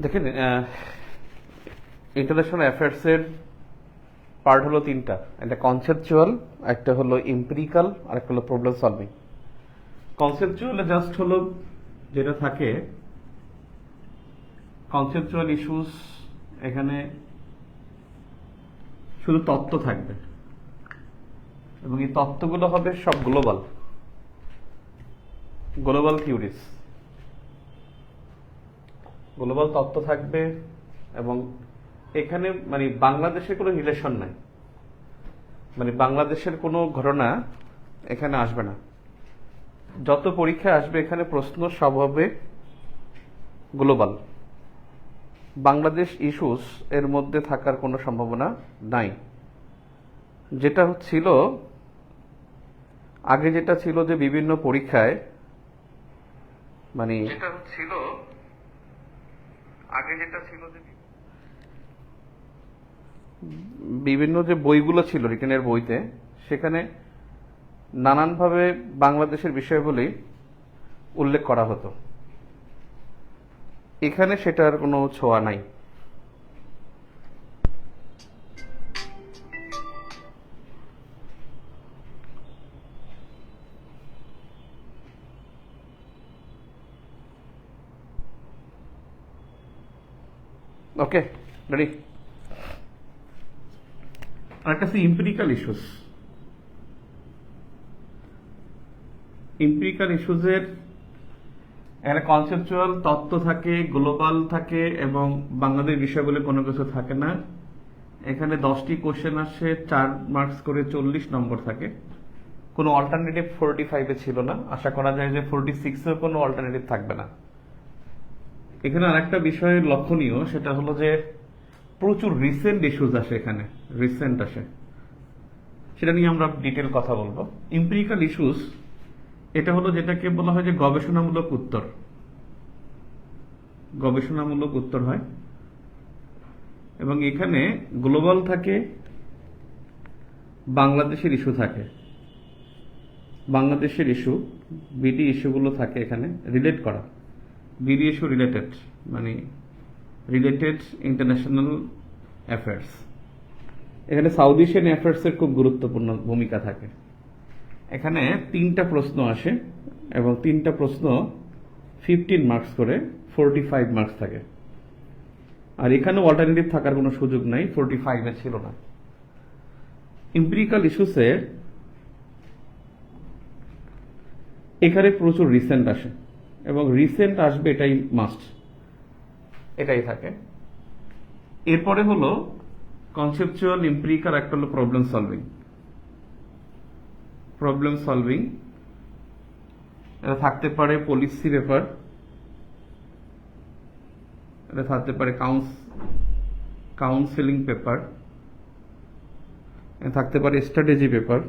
দেখেন, international অ্যাফেয়ার্সের part হলো তিনটা। একটা কনসেপচুয়াল, একটা হলো এম্পিরিক্যাল, আর একটা হলো প্রবলেম সলভিং। কনসেপচুয়ালে জাস্ট হলো যেটা থাকে কনসেপচুয়াল ইস্যুস, এখানে শুধু তত্ত্ব থাকবে এবং এই তত্ত্বগুলো হবে সব গ্লোবাল গ্লোবাল থিওরিজ, গ্লোবাল তত্ত্ব থাকবে। এবং এখানে মানে বাংলাদেশের কোনো রিলেশন নাই, মানে বাংলাদেশের কোনো ঘটনা এখানে আসবে না। যত পরীক্ষা আসবে এখানে প্রশ্ন সব হবে গ্লোবাল। বাংলাদেশ ইস্যুস এর মধ্যে থাকার কোনো সম্ভাবনা নাই। যেটা ছিল আগে, যেটা ছিল যে বিভিন্ন পরীক্ষায় মানে বিভিন্ন যে বইগুলো ছিল রিটেনের বইতে, সেখানে নানানভাবে বাংলাদেশের বিষয়গুলি উল্লেখ করা হতো। এখানে সেটার কোনো ছোঁয়া নাই। ওকে, রেডি? আরেকটা আছে ইম্পিরিক্যাল ইস্যুস। ইম্পিরিক্যাল ইস্যুজের একটা কনসেপচুয়াল তত্ত্ব থাকে, গ্লোবাল থাকে এবং বাংলাদেশ বিষয়গুলো কোনো কিছু থাকে না। এখানে 10টি কোশ্চেন আসে, 4 মার্কস করে 40 নম্বর থাকে। কোনো অল্টারনেটিভ 45-এ ছিল না। আশা করা যায় যে 46-এও কোনো অল্টারনেটিভ থাকবে না। এখানে আরেকটা বিষয় লক্ষণীয়, সেটা হলো যে প্রচুর রিসেন্ট ইস্যুজ আসে, এখানে রিসেন্ট আসে। সেটা নিয়ে আমরা ডিটেল কথা বলবো। এম্পিরিক্যাল ইস্যুস এটা হলো যেটাকে বলা হয় যে গবেষণামূলক উত্তর। গবেষণামূলক উত্তর হয় এবং এখানে গ্লোবাল থাকে, বাংলাদেশের ইস্যু থাকে। বাংলাদেশের ইস্যু, বিডি ইস্যুগুলো থাকে এখানে রিলেট করা। বিডি ইস্যু রিলেটেড, মানে রিলেটেড ইন্টারন্যাশনাল অ্যাফেয়ার্স। এখানে সাউথ এশিয়ান অ্যাফেয়ার্সের খুব গুরুত্বপূর্ণ ভূমিকা থাকে। এখানে 3টা প্রশ্ন আসে এবং 3টা প্রশ্ন 15 মার্কস করে 45 মার্কস থাকে। আর এখানে অল্টারনেটিভ থাকার কোনো সুযোগ নাই, 45-এ ছিল না। এম্পিরিক্যাল ইস্যুসে এখানে প্রচুর রিসেন্ট আসে এবং রিসেন্ট আসবে, এটাই মাস্ট, এটাই থাকে। এরপরে হলো কনসেপচুয়াল, এম্পিরিক্যাল, একটা হলো প্রবলেম সলভিং। প্রবলেম সলভিং এটা থাকতে পারে পলিসি পেপার, এটা থাকতে পারে কাউন্সিলিং পেপার, এটা থাকতে পারে স্ট্র্যাটেজি পেপার।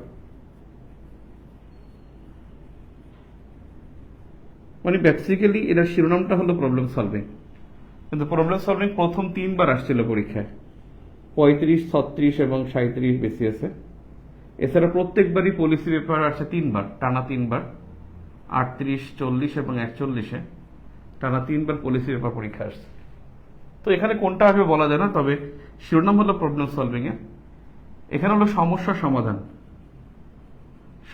মানে বেসিক্যালি এটার শিরোনামটা হলো প্রবলেম সলভিং। কিন্তু প্রবলেম সলভিং প্রথম 3বার আসছিল পরীক্ষায়, 35, 36 এবং 37 বিসিএসে। এছাড়া প্রত্যেকবারই পলিসি পেপার আসছে 3বার, টানা 3বার, 38, 40 এবং 41-এ টানা 3বার পলিসি পেপার পরীক্ষা আসছে। তো এখানে কোনটা আসবে বলা যায় না, তবে শিরোনাম হলো প্রবলেম সলভিং এ। এখানে হলো সমস্যার সমাধান।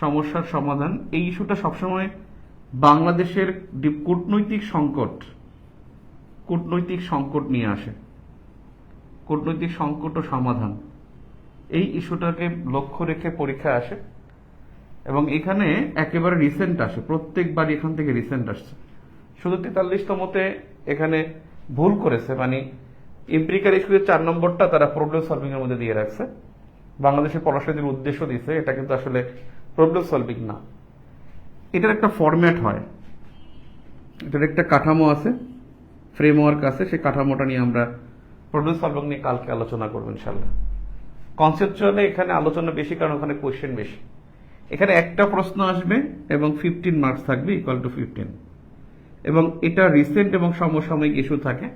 সমস্যার সমাধান, এই ইস্যুটা সবসময় বাংলাদেশের কূটনৈতিক সংকট নিয়ে আসে। কূটনৈতিক সংকট ও সমাধান, এই ইস্যুটাকে লক্ষ্য রেখে পরীক্ষা আসে এবং এখানে একেবারে রিসেন্ট আসে, প্রত্যেকবার এখান থেকে রিসেন্ট আসছে। শুধু 43তমতে এখানে ভুল করেছে, মানে এম্পিরিক্যাল ইস্যুর 4 নম্বরটা তারা প্রবলেম সলভিং এর মধ্যে দিয়ে রাখছে। বাংলাদেশের পড়াশোনার উদ্দেশ্য দিচ্ছে, এটা কিন্তু আসলে প্রবলেম সলভিং না। এটার একটা ফরম্যাট হয়, এটার একটা কাঠামো আছে, ফ্রেমওয়ার্ক আছে। সেই কাঠামোটা নিয়ে আমরা প্রবলেম সলভিং নিয়ে কালকে আলোচনা করবো ইনশাল্লাহ। কনসেপচুয়ালি এখানে আলোচনা বেশি, কারণ ওখানে কোয়েশ্চেন বেশি। এখানে একটা প্রশ্ন আসবে এবং 15 মার্কস থাকবে, ইকুয়াল টু 15। এবং এটা রিসেন্ট এবং সমসাময়িক ইস্যু থাকে।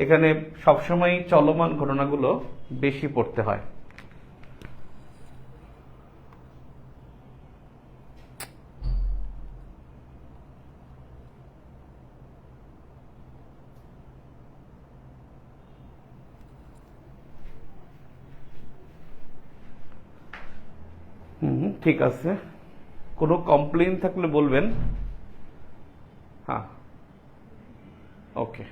এখানে সবসময় চলমান ঘটনাগুলো বেশি পড়তে হয়। ঠিক আছে, কোনো কমপ্লেইন থাকলে বলবেন। হ্যাঁ, ওকে।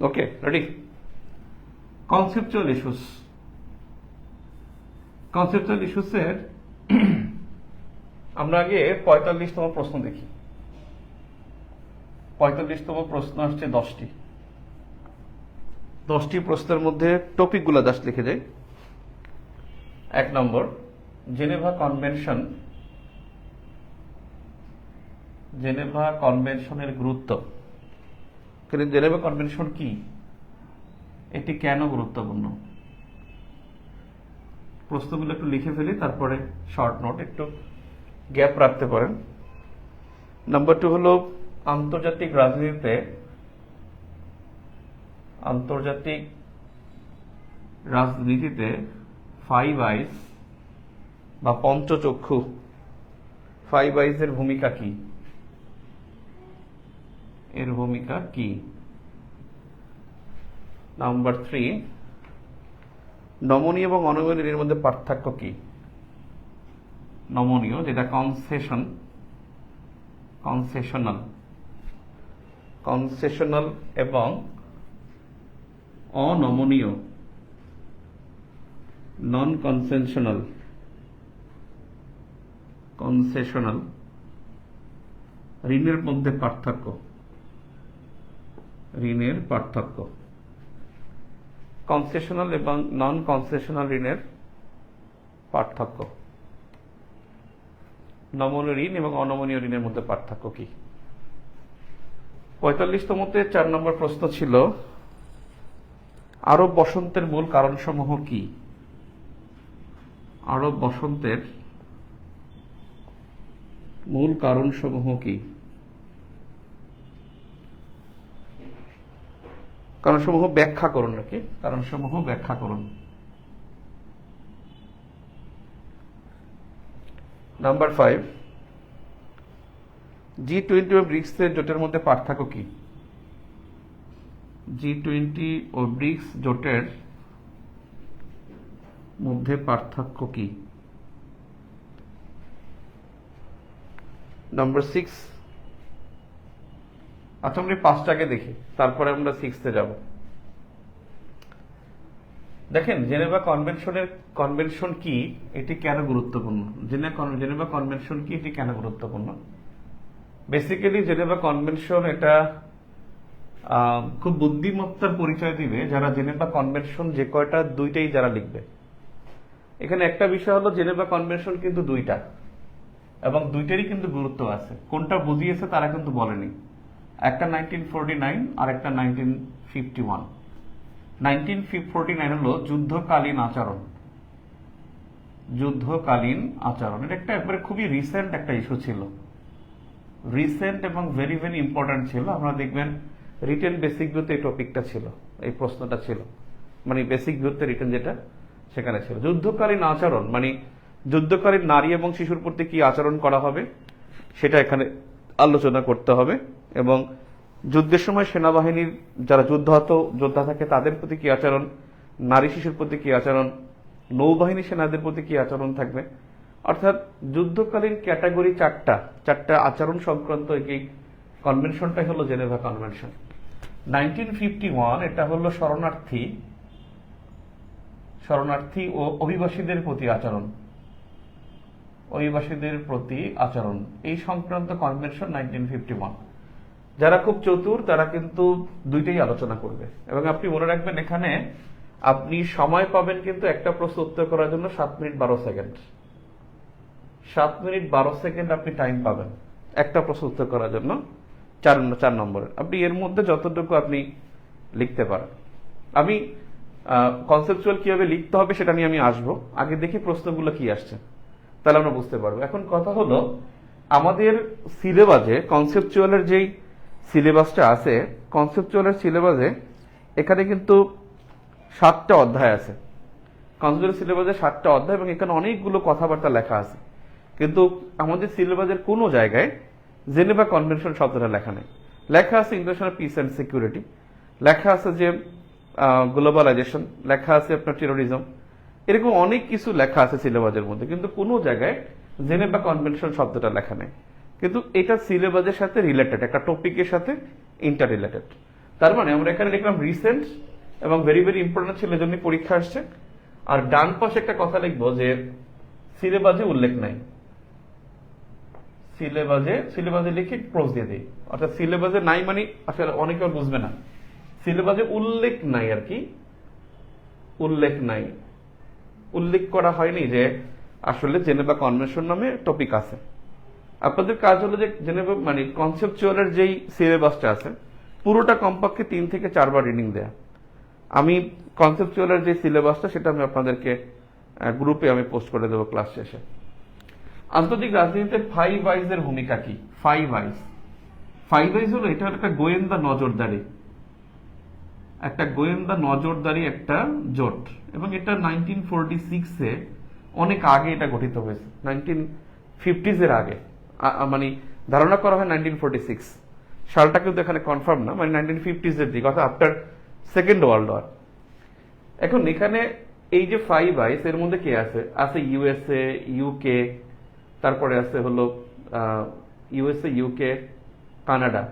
ওকে, রেডি? Conceptual issues. কনসেপচুয়াল ইস্যুসের আমরা আগে 45তম প্রশ্ন দেখি। 45তম প্রশ্ন আসছে 10টি। 10টি প্রশ্নের মধ্যে টপিকগুলো জাস্ট লিখে যাই। 1 নম্বর, জেনেভা কনভেনশন। জেনেভা কনভেনশনের গুরুত্ব। জেনেভা কনভেনশন কি, এটি কেন গুরুত্বপূর্ণ? প্রশ্নগুলো একটু লিখে ফেলি, তারপরে শর্ট নোট, একটু গ্যাপ রাখতে পারেন। নাম্বার 2 হলো আন্তর্জাতিক রাজনীতিতে ফাইভ আইস বা পঞ্চচক্ষু, ফাইভ আইসের ভূমিকা কি? এর ভূমিকা কি? নাম্বার 3, নমনীয় এবং অনমনীয় ঋণের মধ্যে পার্থক্য কি? নমনীয় যেটা কনসেশনাল এবং অনমনীয় নন কনসেশনাল ঋণের মধ্যে পার্থক্য। কনসেশনাল এবং নন কনসেশনাল ঋণের পার্থক্য। নমনীয় ঋণ এবং অনমনীয় ঋণের মধ্যে পার্থক্য কি? 45তমতে 4 নম্বর প্রশ্ন ছিল আরব বসন্তের মূল কারণসমূহ কি? আরব বসন্তের মূল কারণসমূহ কি? কারণসমূহ ব্যাখ্যা করুন নাকি? কারণসমূহ ব্যাখ্যা করুন। নাম্বার 5, G20 ও ব্রিক্সের জোটের মধ্যে পার্থক্য কি? G20 ও ব্রিক্স জোটের মধ্যে পার্থক্য কি? নাম্বার 6, আচ্ছা আমরা 5টাকে দেখি, তারপরে আমরা 6তে যাব। দেখেন, জেনেভা কনভেনশন কি, এটি কেন গুরুত্বপূর্ণ? জেনেভা কনভেনশন কি, এটি কেন গুরুত্বপূর্ণ? বেসিক্যালি জেনেভা কনভেনশন এটা খুব বুদ্ধিমত্তার পরিচয় দিবে যারা জেনেভা কনভেনশন যে কয়টা, দুইটাই যারা লিখবে। এখানে একটা বিষয় হলো জেনেভা কনভেনশন কিন্তু দুইটা, এবং দুইটারই কিন্তু গুরুত্ব আছে। কোনটা বুঝিয়েছে তারা কিন্তু বলেনি। একটা 1949 আর একটা 1951। 1949 হলো যুদ্ধকালীন আচরণ। এটা একটা একবারে খুবই রিসেন্ট একটা ইস্যু ছিল, রিসেন্ট এবং ভেরি ভেরি ইম্পর্টেন্ট ছিল। আমরা দেখবেন রিটেন বেসিক ভিউতে এই টপিকটা ছিল, এই প্রশ্নটা ছিল, মানে বেসিক ভিউতে রিটেন যেটা সেখানে ছিল। যুদ্ধকালীন আচরণ মানে যুদ্ধকালীন নারী এবং শিশুর প্রতি কি আচরণ করা হবে সেটা এখানে আলোচনা করতে হবে, এবং যুদ্ধের সময় সেনাবাহিনীর যারা যোদ্ধা থাকে তাদের প্রতি কি আচরণ, নারী শিশুর প্রতি কি আচরণ, নৌবাহিনী সেনাদের প্রতি কি আচরণ থাকবে। অর্থাৎ যুদ্ধকালীন ক্যাটাগরি চারটা আচরণ সংক্রান্ত এই কনভেনশনটাই হলো জেনেভা কনভেনশন। 1951 এটা হলো শরণার্থী ও অভিবাসীদের প্রতি আচরণ এই সংক্রান্ত কনভেনশন 1951। যারা খুব চতুর তারা কিন্তু দুইটাই আলোচনা করবে, এবং আপনি মনে রাখবেন এখানে আপনি সময় পাবেন কিন্তু একটা প্রশ্ন উত্তর করার জন্য 7 মিনিট 12 সেকেন্ড। 7 মিনিট 12 সেকেন্ড আপনি টাইম পাবেন একটা প্রশ্ন উত্তর করার জন্য 4 নম্বরের। আপনি এর মধ্যে যতটুকু আপনি লিখতে পারেন। আমি কনসেপচুয়াল কিভাবে লিখতে হবে সেটা নিয়ে আমি আসবো, আগে দেখি প্রশ্নগুলো কি আসছে, তাহলে আমরা বুঝতে পারবো। এখন কথা হলো, আমাদের সিলেবাসে কনসেপচুয়ালের যেই সিলেবাসটা আছে, কনসেপচুয়ালের সিলেবাসে এখানে কিন্তু 7টা অধ্যায় আছে। কনসেপচুয়াল সিলেবাসে 7টা অধ্যায় এবং এখানে অনেকগুলো কথাবার্তা লেখা আছে, কিন্তু আমাদের সিলেবাসের কোনো জায়গায় জেনেভা কনভেনশন শব্দটা লেখা নেই। লেখা আছে ইন্টারন্যাশনাল পিস অ্যান্ড সিকিউরিটি, লেখা আছে যে গ্লোবালাইজেশন, লেখা আছে আপনার টেরোরিজম, এরকম অনেক কিছু লেখা আছে সিলেবাসের মধ্যে, কিন্তু কোনো জায়গায় জেনেভা কনভেনশন শব্দটা লেখা নেই। কিন্তু এটা সিলেবাসের সাথে রিলেটেড, একটা টপিকের সাথে ইন্টার রিলেটেড। তার মানে আমরা এখানে লিখলাম রিসেন্ট এবং ভেরি ভেরি ইম্পর্টেন্ট ছিল, এজন্য পরীক্ষা আসছে। আর ডান পাশে একটা কথা লিখবো যে সিলেবাসে উল্লেখ নাই। সিলেবাসে লিখে ক্রস দিয়ে দিই, অর্থাৎ সিলেবাসে নাই মানে আসলে অনেকে বুঝবে না, সিলেবাসে উল্লেখ নাই আর কি, উল্লেখ নাই, উল্লেখ করা হয়নি যে আসলে জেনেভা কনভেনশন নামে টপিক আছে। আপনাদের কাজ হলো যে জেনেভা মানে কনসেপচুয়ালের যেই সিলেবাসটা আছে পুরোটা কমপক্ষে 3 থেকে 4 বার রিডিং দেয়া। আমি কনসেপচুয়ালের যে সিলেবাসটা সেটা আমি আপনাদেরকে গ্রুপে আমি পোস্ট করে দেবো ক্লাস শেষে। আন্তর্জাতিক রাজনীতিতে 5 আইজের ভূমিকা কি? 5 আইজ হলো এটা একটা গোয়েন্দা নজরদারি, একটা গোয়েন্দা নজরদারি একটা জোট, এবং এটা 1946-এ অনেক আগে এটা গঠিত হয়েছে, 1950s-এর আগে। মানে ধারণা করা হয় 1946 সালটা, কিন্তু এখানে কনফার্ম না, মানে 1950s-এর দিকে, অর্থাৎ আফটার সেকেন্ড ওয়ার্ল্ড ওয়ার। এখন এখানে এই যে 5 আইস এর মধ্যে কে আছে? আছে ইউএসএ, ইউকে, তারপরে আছে হলো ইউএসএ, ইউকে, কানাডা,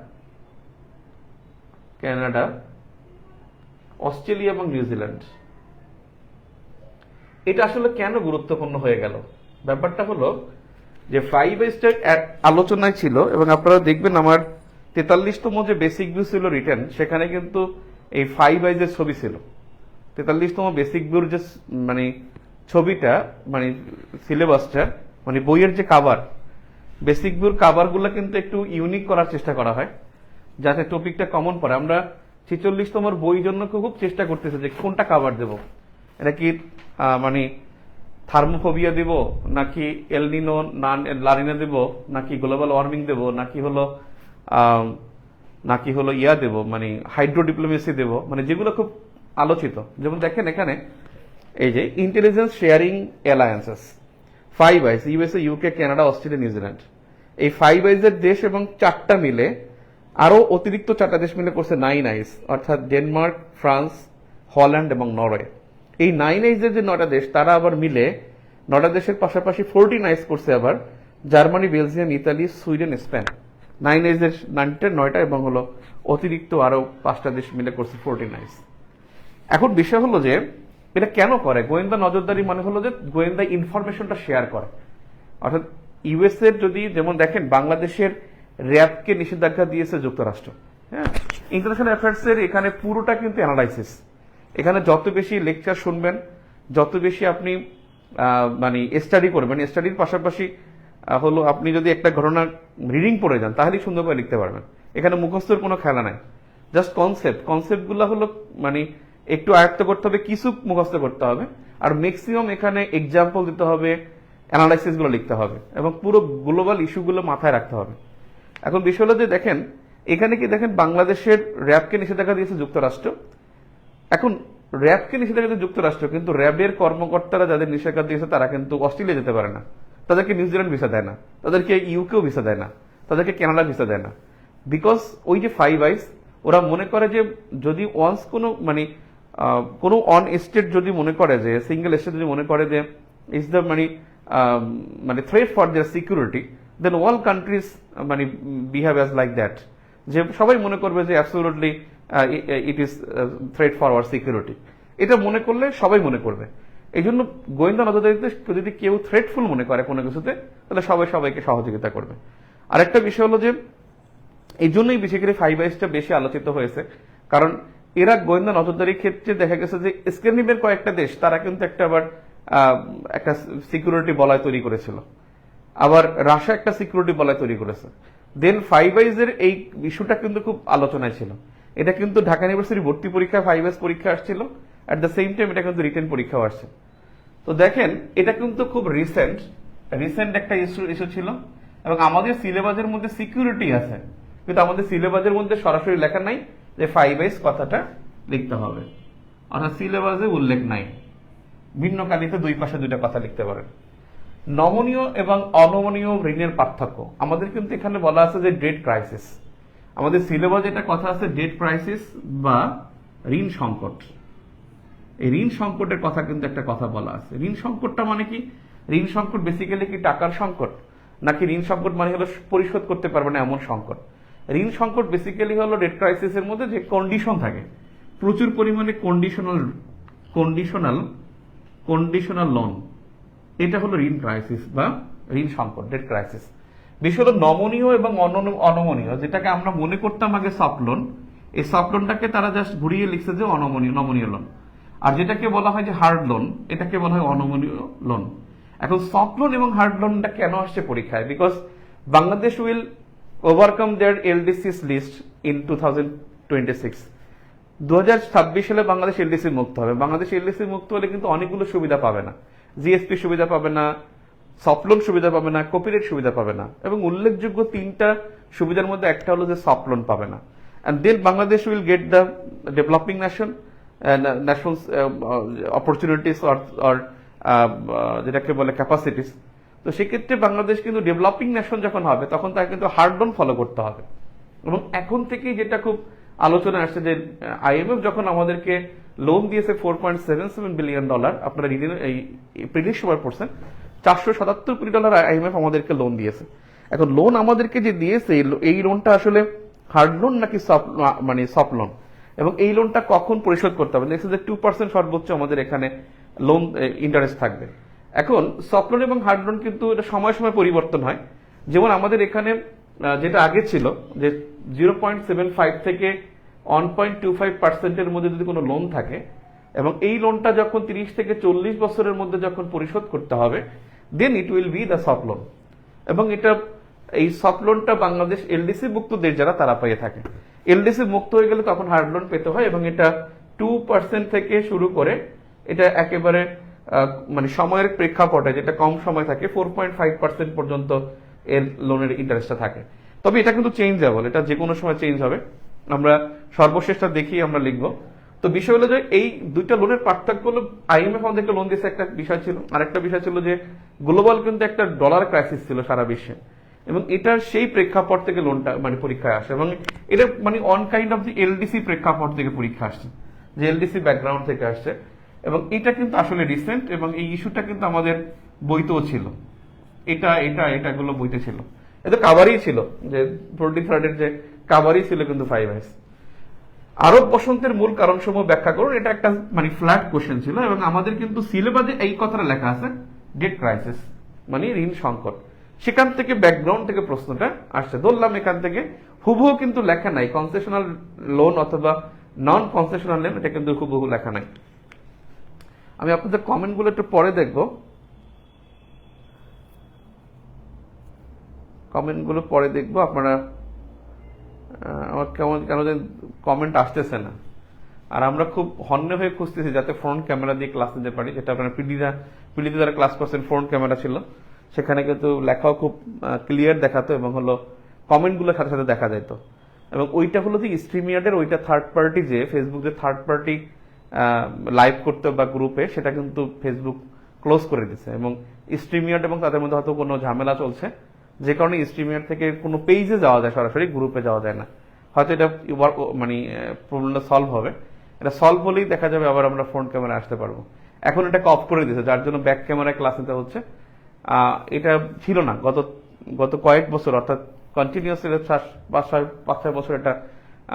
অস্ট্রেলিয়া এবং নিউজিল্যান্ড। এটা আসলে কেন গুরুত্বপূর্ণ হয়ে গেল? ব্যাপারটা হলো যে 5 আইসটা আলোচনায় ছিল, এবং আপনারা দেখবেন আমার 43তম যে বেসিক ভিউ ছিল রিটেন, সেখানে কিন্তু এই 5 আইসের ছবি ছিল। 43তম বেসিক ভিউর যে মানে ছবিটা, মানে সিলেবাসটা, মানে বইয়ের যে কাভার, বেসিক ভিউর কাভারগুলো কিন্তু একটু ইউনিক করার চেষ্টা করা হয় যাতে টপিকটা কমন পড়ে। আমরা 46তম বই জন্য খুব চেষ্টা করতেছি যে কোনটা কাভার দেব, এটা কি মানে থার্মোফোবিয়া দেব, নাকি এলনিনো লানিনা দেব, নাকি গ্লোবাল ওয়ার্মিং দেব, নাকি হলো ইয়া দেব, মানে হাইড্রো ডিপ্লোমেসি দেব, মানে যেগুলো খুব আলোচিত। যেমন দেখেন এখানে এই যে intelligence sharing alliances, 5 eyes, USA, UK, Canada, Australia, New Zealand, এই 5 আইসের দেশ এবং 4টা মিলে আরো অতিরিক্ত 4টা দেশ মিলে করছে 9 আইস, অর্থাৎ ডেনমার্ক, ফ্রান্স, হল্যান্ড এবং নরওয়ে। এই 9 আইসের যে 9টা দেশ, তারা আবার মিলে 9টা দেশের পাশাপাশি 14 আইস করছে আবার Germany, Belgium, Italy, Sweden, Spain. 9 আইসের 9টা এবং হলো অতিরিক্ত আরো 5টা দেশ মিলে করছে 14 আইস। এখন বিষয় হলো যে এটা কেন করে? গোয়েন্দা নজরদারি মানে হলো যে গোয়েন্দা ইনফরমেশনটা শেয়ার করে, অর্থাৎ ইউএস এর যদি, যেমন দেখেন বাংলাদেশের র্যাবকে নিষেধাজ্ঞা দিয়েছে যুক্তরাষ্ট্র, হ্যাঁ, ইন্টারন্যাশনাল অ্যাফেয়ার্স এর এখানে পুরোটা কিন্তু অ্যানালাইসিস। এখানে যত বেশি লেকচার শুনবেন, যত বেশি আপনি মানে স্টাডি করবেন, স্টাডির পাশাপাশি হলো আপনি যদি একটা ঘটনা রিডিং পড়ে যান তাহলেই সুন্দর করে লিখতে পারবেন। এখানে মুখস্থের কোনো খেলা নাই, জাস্ট কনসেপ্টগুলো হলো মানে একটু আয়ত্ত করতে হবে, কিছু মুখস্থ করতে হবে, আর ম্যাক্সিমাম এখানে এক্সাম্পল দিতে হবে, অ্যানালাইসিস গুলো লিখতে হবে, এবং পুরো গ্লোবাল ইস্যুগুলো মাথায় রাখতে হবে। এখন বিষয় হলো যে দেখেন এখানে কি দেখেন বাংলাদেশের র্যাবকে নিষেধাজ্ঞা দিয়েছে যুক্তরাষ্ট্র। এখন র্যাবকে নিষেধাজ্ঞা দিয়েছে যুক্তরাষ্ট্র, কিন্তু র্যাবের কর্মকর্তারা যাদের নিষেধাজ্ঞা দিয়েছে তারা কিন্তু অস্ট্রেলিয়া যেতে পারে না, তাদেরকে নিউজিল্যান্ড ভিসা দেয় না, তাদেরকে ইউকেও ভিসা দেয় না, তাদেরকে কানাডা ভিসা দেয় না, বিকজ ওই যে 5 আইস ওরা মনে করে যে যদি ওয়ান্স কোনো মানে কোনো অন স্টেট যদি মনে করে যে সিঙ্গেল স্টেট যদি মনে করে যে ইজ দ্য মানে threat for their security, then all countries মানে বিহেভ অ্যাজ লাইক দ্যাট, যে সবাই মনে করবে যে absolutely it is threat for our security. এটা মনে করলে সবাই মনে করবে। এই জন্য গোয়েন্দা নজরদারিতে যদি কেউ থ্রেটফুল মনে করে কোনো কিছুতে, তাহলে সবাই সবাইকে সহযোগিতা করবে। আরেকটা বিষয় হলো যে এই জন্যই বেশি করে 5 আইসটা বেশি আলোচিত হয়েছে, কারণ এরা গোয়েন্দা নজরদারির ক্ষেত্রে দেখা গেছে যে স্ক্যান্ডিনেভিয়ার কয়েকটা দেশ তারা কিন্তু একটা সিকিউরিটি বলয় তৈরি করেছিল, আবার রাশিয়া একটা সিকিউরিটি বলয় তৈরি করেছে। দেন 5 আইসের এই ইস্যুটা কিন্তু খুব আলোচনায় ছিল। এটা কিন্তু ঢাকা ইউনিভার্সিটি ভর্তি পরীক্ষা 5 আইস পরীক্ষা আসছিল, অ্যাট দ্য সেম টাইম এটা কিন্তু রিটেন পরীক্ষাও আসছে। তো দেখেন এটা কিন্তু খুব রিসেন্ট একটা ইস্যু ছিল, এবং আমাদের সিলেবাসের মধ্যে সিকিউরিটি আছে, কিন্তু আমাদের সিলেবাসের মধ্যে সরাসরি লেখা নাই যে 5S কথাটা লিখতে হবে, অর্থাৎ সিলেবাসে উল্লেখ নাই। ভিন্ন কালিতে দুই পাশে দুইটা কথা লিখতে পারেন। নমনীয় এবং অনমনীয় ঋণের পার্থক্য আমাদের কিন্তু এখানে বলা আছে যে ডেট ক্রাইসিস। আমাদের সিলেবাসে এটা কথা আছে ডেট ক্রাইসিস বা ঋণ সংকট। এই ঋণ সংকটের কথা কিন্তু একটা কথা বলা আছে। ঋণ সংকটটা মানে কি? ঋণ সংকট বেসিক্যালি কি টাকার সংকট, নাকি ঋণ সংকট মানে হলো পরিশোধ করতে পারবে না এমন সংকট? ঋণ সংকট বেসিক্যালি হলো ডেট ক্রাইসিসের মধ্যে যে কন্ডিশন থাকে, প্রচুর পরিমাণে কন্ডিশনাল লোন, এটা হলো ঋণ ক্রাইসিস বা ঋণ সংকট, ডেট ক্রাইসিস। বিষয় হলো নমনীয় এবং অনমনীয়, যেটাকে আমরা মনে করতাম আগে সফট লোন, এই সফট লোনটাকে তারা জাস্ট ঘুরিয়ে লিখছে যে নমনীয় লোন। আর যেটাকে বলা হয় যে হার্ড লোন, এটাকে বলা হয় অনমনীয় লোন। এখন সফট লোন এবং হার্ড লোনটা কেন আসছে পরীক্ষায়? Because Bangladesh will overcome their LDCs list in 2026। 2026 সালে বাংলাদেশ এলডিসি মুক্ত হবে। বাংলাদেশ এলডিসি মুক্ত হলে কিন্তু অনেকগুলো সুবিধা পাবে না, জিএসপি সুবিধা পাবে না, সফট লোন সুবিধা পাবে না, কপিরাইট সুবিধা পাবে না, এবং উল্লেখযোগ্য 3টা সুবিধার মধ্যে একটা হলো যে সফট লোন পাবে না। And then Bangladesh will get the developing nations opportunities or যেটাকে বলে ক্যাপাসিটিস। তো সেক্ষেত্রে বাংলাদেশ কিন্তু ডেভেলপিং নেশন যখন হবে তখন তাকে কিন্তু হার্ড লোন ফলো করতে হবে। এবং এখন থেকেই যেটা খুব আলোচনা আসছে যে আইএমএফ যখন আমাদেরকে লোন দিয়েছে $4.77 বিলিয়ন, আপনারা এই এপ্রিলের সময় পড়ছেন, $477 কোটি আইএমএফ আমাদেরকে লোন দিয়েছে। এখন লোন আমাদেরকে যে দিয়েছে এই লোনটা আসলে হার্ড লোন নাকি সফট লোন, এবং এই লোনটা কখন পরিশোধ করতে হবে? দেখছে যে 2% সর্বোচ্চ আমাদের এখানে লোন ইন্টারেস্ট থাকবে। এখন সফট লোন এবং হার্ড লোন কিন্তু এটা সময় সময় পরিবর্তন হয়। যেমন আমাদের এখানে যেটা আগে ছিল যে 0.75 থেকে 1.25%-এর মধ্যে যদি কোনো লোন থাকে, এবং এই লোনটা যখন 30 থেকে 40 বছরের মধ্যে যখন পরিশোধ করতে হবে, then it will be the soft loan. এবং এই সফট লোনটা বাংলাদেশ এলডিসি মুক্ত দেশ যারা তারা পেয়ে থাকে। এলডিসি মুক্ত হয়ে গেলে তখন হার্ড লোন পেতে হয়, এবং এটা 2% থেকে শুরু করে এটা একেবারে মানে সময়ের প্রেক্ষাপটে যেটা কম সময় থাকে 4.5% পর্যন্ত এর লোনের ইন্টারেস্টটা থাকে। তবে এটা কিন্তু চেঞ্জেবল, এটা যে কোনো সময় চেঞ্জ হবে। আমরা সর্বশেষটা দেখি আমরা লিখব। তো বিষয় হলো যে এই দুইটা লোনের পার্থক্য হলো আইএমএফ আমাদেরকে লোন দিয়েছে, একটা বিষয় ছিল। আর একটা বিষয় ছিল যে গ্লোবাল কিন্তু একটা ডলার ক্রাইসিস ছিল সারা বিশ্বে, এবং এটার সেই প্রেক্ষাপট থেকে লোনটা মানে পরীক্ষায় আসে, এবং এটা মানে on kind of the LDC প্রেক্ষাপট থেকে পরীক্ষা আসছে, যে এলডিসি ব্যাকগ্রাউন্ড থেকে আসছে। এবং এটা কিন্তু আসলে রিসেন্ট, এবং এই ইস্যুটা কিন্তু আমাদের বইতেও ছিল, এটাগুলো বইতে ছিল, এটা কাভারই ছিল, যে প্রোটি থ্রেডের যে কাভারই ছিল কিন্তু 5S। আরব বসন্তের মূল কারণসমূহ ব্যাখ্যা করুন, এটা একটা মানে ফ্ল্যাট কোশ্চেন ছিল, এবং আমাদের কিন্তু সিলেবাসে এই কথাটা লেখা আছে ডেট ক্রাইসিস মানে ঋণ সংকট। সেখান থেকে ব্যাকগ্রাউন্ড থেকে প্রশ্নটা আসছে, ধরলাম এখান থেকে হুবহু কিন্তু লেখা নাই কনসেশনাল লোন অথবা নন কনসেশনাল লোন, এটা কিন্তু হুবহু লেখা নাই। আমি আপনাদের কমেন্টগুলো একটু পরে দেখব, আপনারা আমার কেন যেন কমেন্ট আসতেছে না, আর আমরা খুব হন্যে হয়ে খুঁজতেছি যাতে ফ্রন্ট ক্যামেরা দিয়ে ক্লাস নিতে পারি, যেটা আপনারা পিডিতে যারা ক্লাস করছেন ফ্রন্ট ক্যামেরা ছিল, সেখানে কিন্তু লেখাও খুব ক্লিয়ার দেখাতো, এবং হলো কমেন্টগুলোর সাথে সাথে দেখা যেত। এবং ওইটা হলো যে স্ট্রিমিয়ার্ডের ওইটা থার্ড পার্টি, যে ফেসবুক যে থার্ড পার্টি লাইভ করতে বা গ্রুপে, সেটা কিন্তু ফেসবুক ক্লোজ করে দিচ্ছে, এবং স্ট্রিমিয়ার্ড এবং তাদের মধ্যে হয়তো কোনো ঝামেলা চলছে, যে কারণে স্ট্রিমিয়ার থেকে কোনো পেজে যাওয়া যায়, সরাসরি গ্রুপে যাওয়া যায় না। হয়তো এটা মানে প্রবলেমটা সলভ হবে, এটা সলভ হলেই দেখা যাবে আবার আমরা ফ্রন্ট ক্যামেরা আসতে পারবো। এখন এটাকে অফ করে দিয়েছে, যার জন্য ব্যাক ক্যামেরায় ক্লাস নিতে হচ্ছে। এটা ছিল না গত কয়েক বছর, অর্থাৎ কন্টিনিউয়াসলি 5-6 বছর এটা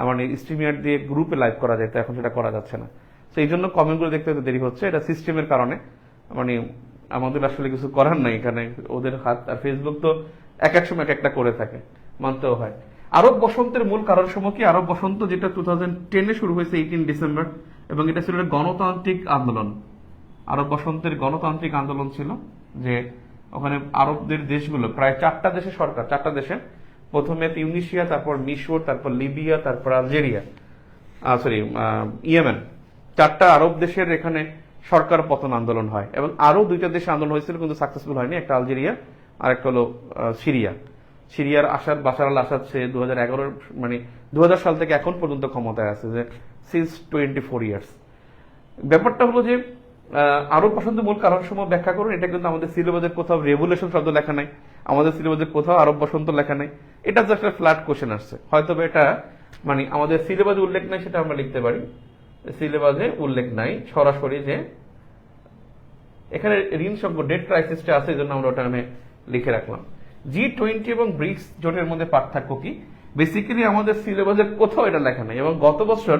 মানে স্ট্রিমিয়ার দিয়ে গ্রুপে লাইভ করা যেত, এখন সেটা করা যাচ্ছে না। তো এই জন্য কমেন্টগুলো দেখতে দেরি হচ্ছে, এটা সিস্টেমের কারণে, মানে আমাদের আসলে কিছু করার নাই এখানে, ওদের হাত। আর ফেসবুক তো এক এক সময় এক একটা করে থাকে, মানতেও হয়। আরব বসন্তের মূল কারণ সমূহ কি? আরব বসন্ত যেটা 2010-এ শুরু হয়েছে 18 ডিসেম্বর, এবং এটা ছিল গণতান্ত্রিক আন্দোলন। আরব বসন্তের গণতান্ত্রিক আন্দোলন ছিল, যে ওখানে আরবদের দেশগুলো প্রায় 4টা দেশের সরকার, 4টা দেশের, প্রথমে তিউনিসিয়া, তারপর মিশর, তারপর লিবিয়া, তারপর আলজেরিয়া, ইয়েমেন, 4টা আরব দেশের এখানে সরকার পতন আন্দোলন হয়, এবং আরো 2টা দেশে আন্দোলন হয়েছিল কিন্তু সাকসেসফুল হয়নি, একটা আলজেরিয়া আর একটা হলো সিরিয়া। সিরিয়ার আসাদ, বাশার আল আসাদ, সে 2011 মানে 2000 সাল থেকে এখন পর্যন্ত ক্ষমতায় আছে, যে সিন্স 24 ইয়ার্স। ব্যাপারটা হলো যে আরব বসন্ত মূল কারণ সমূহ ব্যাখ্যা করুন, এটা কিন্তু আমাদের সিলেবাসের কোথাও রেভুলেশন শব্দ লেখা নাই, আমাদের সিলেবাসের কোথাও আরব বসন্ত লেখা নাই, এটা জাস্ট একটা ফ্ল্যাট কোশ্চেন আসছে। হয়তো এটা মানে আমাদের সিলেবাসে উল্লেখ নাই, সেটা আমরা লিখতে পারি, সিলেবাসে উল্লেখ নাই সরাসরি যে এখানে ঋণ সংকট, ডেট ক্রাইসিসটা আছে, এই জন্য আমরা ওটা আমি লিখে রাখলাম। G20 এবং ব্রিক্স জোটের মধ্যে পার্থক্য কি? বেসিক্যালি আমাদের সিলেবাসের কোথাও এটা লেখা নাই, এবং গত বছর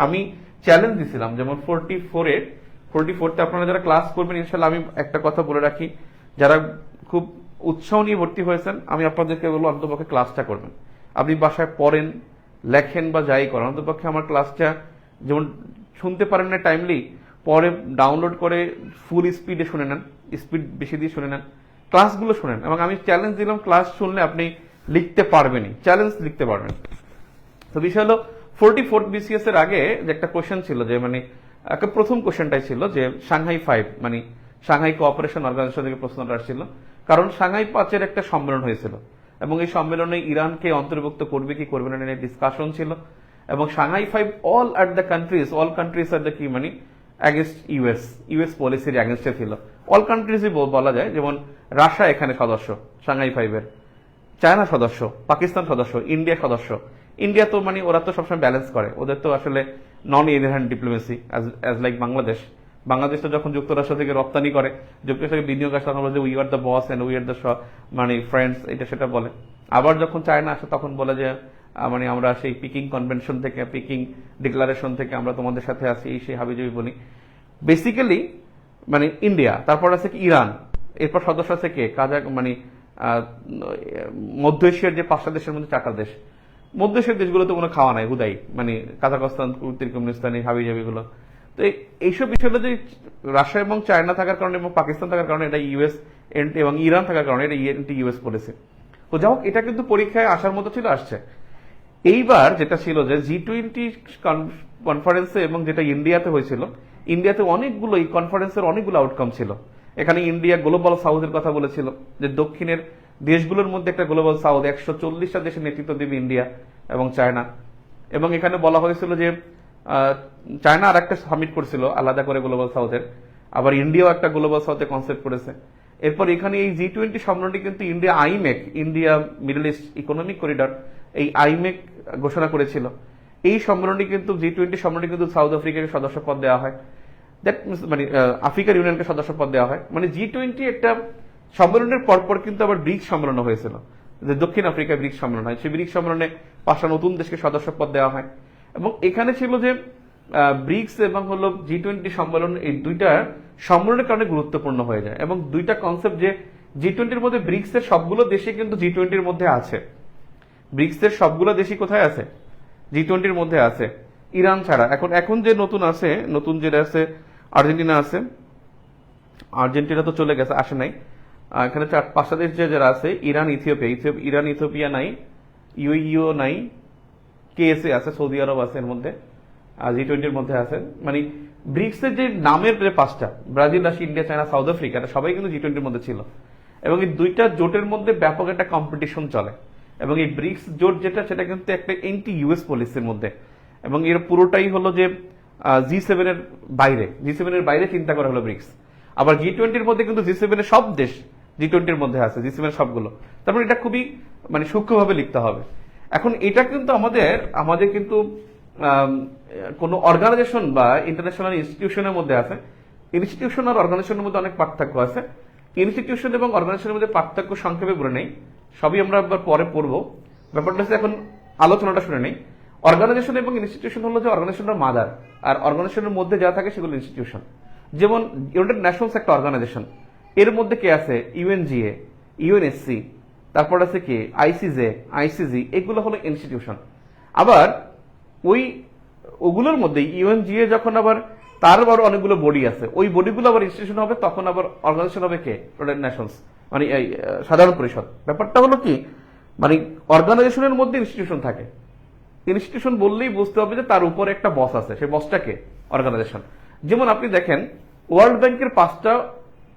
আমি চ্যালেঞ্জ দিছিলাম, যেমন 44তে আপনারা যারা ক্লাস করবেন ইনশাল্লাহ, আমি একটা কথা বলে রাখি, যারা খুব উৎসাহ নিয়ে ভর্তি হয়েছেন, আমি আপনাদেরকে বলবো অন্ততপক্ষে ক্লাসটা করবেন। আপনি বাসায় পড়েন, লেখেন বা যাই করেন, অন্ততপক্ষে আমার ক্লাসটা যেমন শুনতে পারেন না টাইমলি, পরে ডাউনলোড করে ফুল স্পিডে শুনে নেন, স্পিড বেশি দিয়ে শুনে নেন, ক্লাসগুলো শুনেন। এবং আমি চ্যালেঞ্জ দিলাম, ক্লাস শুনলে আপনি লিখতে পারবেনই, চ্যালেঞ্জ লিখতে পারবেন। তো বিষয় হলো 44 BCS এর আগে যে একটা কোশ্চেন ছিল, যে মানে প্রথম কোশ্চেনটাই ছিল যে সাংহাই 5 মানে সাংহাই কোঅপারেশন অর্গানাইজেশন থেকে প্রশ্নটা আসছিল, কারণ সাংহাই 5-এর একটা সম্মেলন হয়েছিল, এবং এই সম্মেলনে ইরানকে অন্তর্ভুক্ত করবে কি করবে না নিয়ে ডিসকাশন ছিল, এবং Shanghai 5 all countries are the কি মানে অ্যাগেন্স্ট ইউএস পলিসির অ্যাগেন্স্টে ছিল। অল কান্ট্রিজই বলা যায়, যেমন রাশিয়া এখানে সদস্য সাংহাই 5-এর, চায়না সদস্য, পাকিস্তান সদস্য, ইন্ডিয়া সদস্য। ইন্ডিয়া তো মানে ওরা তো সবসময় ব্যালেন্স করে, ওদের তো আসলে non inherent diplomacy as like Bangladesh তো যখন যুক্তরাষ্ট্র থেকে রপ্তানি করে, যুক্তরাষ্ট্র থেকে বিনিয়োগ আসে, তখন বলে যে we are the boss and we are the মানে ফ্রেন্ডস, এটা সেটা বলে। আবার যখন চায়না আসে তখন বলে যে মানে আমরা সেই পিকিং কনভেনশন থেকে, পিকিং ডিক্লারেশন থেকে আমরা তোমাদের সাথে আছি, এই সেই হাবিজাবি বলি। বেসিক্যালি মানে ইন্ডিয়া, তারপর আছে কি ইরান, এরপর সদস্য আছে কে মানে মধ্য এশিয়ার যে 5টা দেশের মধ্যে 4টা দেশ, মধ্য এশিয়ার দেশগুলোতে কোনো খাওয়া নাই হুদাই, মানে কাজাকস্তান, তুর্কমেনিস্তান, হাবিজাবিগুলো। তো এইসব বিষয়গুলো যে রাশিয়া এবং চায়না থাকার কারণে এবং পাকিস্তান থাকার কারণে এটা ইউএস এবং ইরান থাকার কারণে এটা ইউএস পলিসি। তো যাই হোক, এটা কিন্তু পরীক্ষায় আসার মতো ছিল, আসছে। এইবার যেটা ছিল যে G20 কনফারেন্সে এবং যেটা ইন্ডিয়াতে হয়েছিল, ইন্ডিয়াতে অনেকগুলো এই কনফারেন্সের অনেকগুলো আউটকাম ছিল। এখানে ইন্ডিয়া গ্লোবাল সাউথের কথা বলেছিল, যে দক্ষিণের দেশগুলোর মধ্যে একটা গ্লোবাল সাউথ, 140টা দেশের নেতৃত্ব দেবে ইন্ডিয়া এবং চায়না। এবং এখানে বলা হয়েছিল যে চায়না আর একটা সামিট করছিল আলাদা করে গ্লোবাল সাউথের, আবার ইন্ডিয়াও একটা গ্লোবাল সাউথে কনসেপ্ট করেছে। এরপর এখানে এই G20 সম্মেলনটি কিন্তু India middle east economic corridor, এই আইমেক ঘোষণা করেছিল। এই সম্মেলনটি কিন্তু G20 সম্মেলনটি কিন্তু সাউথ আফ্রিকাকে সদস্য পদ দেওয়া হয়, দ্যাট মিনস মানে আফ্রিকার ইউনিয়নকে সদস্য পদ দেওয়া হয়। মানে G20 একটা সম্মেলনের পরপর কিন্তু আবার ব্রিক্স সম্মেলন হয়েছিল, যে দক্ষিণ আফ্রিকায় ব্রিক্স সম্মেলন হয়, সেই ব্রিক্স সম্মেলনে 5টা নতুন দেশকে সদস্য পদ দেওয়া হয়। এবং এখানে ছিল যে ব্রিক্স এবং হলো G20 সম্মেলন, এই দুইটা সম্মেলনের কারণে গুরুত্বপূর্ণ হয়ে যায়। এবং দুইটা কনসেপ্ট, যে G20-র মধ্যে ব্রিক্সের সবগুলো দেশই কিন্তু G20-র মধ্যে আছে, ব্রিক্সের সবগুলো দেশই কোথায় আছে? G20-র মধ্যে আছে, ইরান ছাড়া। এখন যে নতুন যেটা আছে, আর্জেন্টিনা আছে, আর্জেন্টিনা তো চলে গেছে, আসে নাই। এখানে 4-5টা দেশ যারা আছে, ইরান, ইথিওপিয়া নাই, ইউ নাই, কেএসএ আছে, সৌদি আরব আছে, এর মধ্যে G20-র মধ্যে আছে। মানে ব্রিক্সের যে নামের যে 5টা, Brazil, Russia, India, China, south Africa, সবাই কিন্তু G20-র মধ্যে ছিল। এবং এই দুইটা জোটের মধ্যে ব্যাপক একটা কম্পিটিশন চলে। এবং এই ব্রিক্স জোট যেটা, সেটা কিন্তু একটা এন্টি ইউএস পলিসির মধ্যে, এবং এর পুরোটাই হলো যে G7-এর বাইরে চিন্তা করা হলো ব্রিক্স। আবার G20-র মধ্যে কিন্তু G7-এর সব দেশ G20-র মধ্যে আছে, G7-এর সবগুলো। তারপরে এটা খুবই মানে সূক্ষ্মভাবে লিখতে হবে। এখন এটা কিন্তু আমাদের কিন্তু কোনো অর্গানাইজেশন বা ইন্টারন্যাশনাল ইনস্টিটিউশনের মধ্যে আছে, ইনস্টিটিউশন আর অর্গানাইজেশনের মধ্যে অনেক পার্থক্য আছে। ইনস্টিটিউশন এবং অর্গানাইজেশনের মধ্যে পার্থক্য সংক্ষেপে বলে নেই, সবই আমরা একবার পরে পড়বো। ব্যাপারটা হচ্ছে এখন আলোচনাটা শুনে নেই। অর্গানাইজেশন এবং ইনস্টিটিউশন হলো যে অর্গানাইজেশনের মাদার, আর অর্গানাইজেশনের মধ্যে যা থাকে সেগুলো ইনস্টিটিউশন। যেমন ইউনাইটেড নেশনস একটা অর্গানাইজেশন, এর মধ্যে কে আছে? ইউএনজিএ, ইউএনএসসি, তারপর আছে কি আইসিজি, এগুলো হলো ইনস্টিটিউশন। আবার ওগুলোর মধ্যে ইউএনজিএ যখন আবার তার আবার অনেকগুলো বডি আছে, ওই বডিগুলো আবার ইনস্টিটিউশন হবে, তখন আবার অর্গানাইজেশন হবে কে? ইউনাইটেড নেশনস, মানে এই সাধারণ পরিষদ। ব্যাপারটা হলো কি, মানে অর্গানাইজেশনের মধ্যে ইনস্টিটিউশন থাকে, ইনস্টিটিউশন বললেই বুঝতে হবে যে তার উপরে একটা বস আছে, সেই বসটা কে? অর্গানাইজেশন। যেমন আপনি দেখেন ওয়ার্ল্ড ব্যাংকের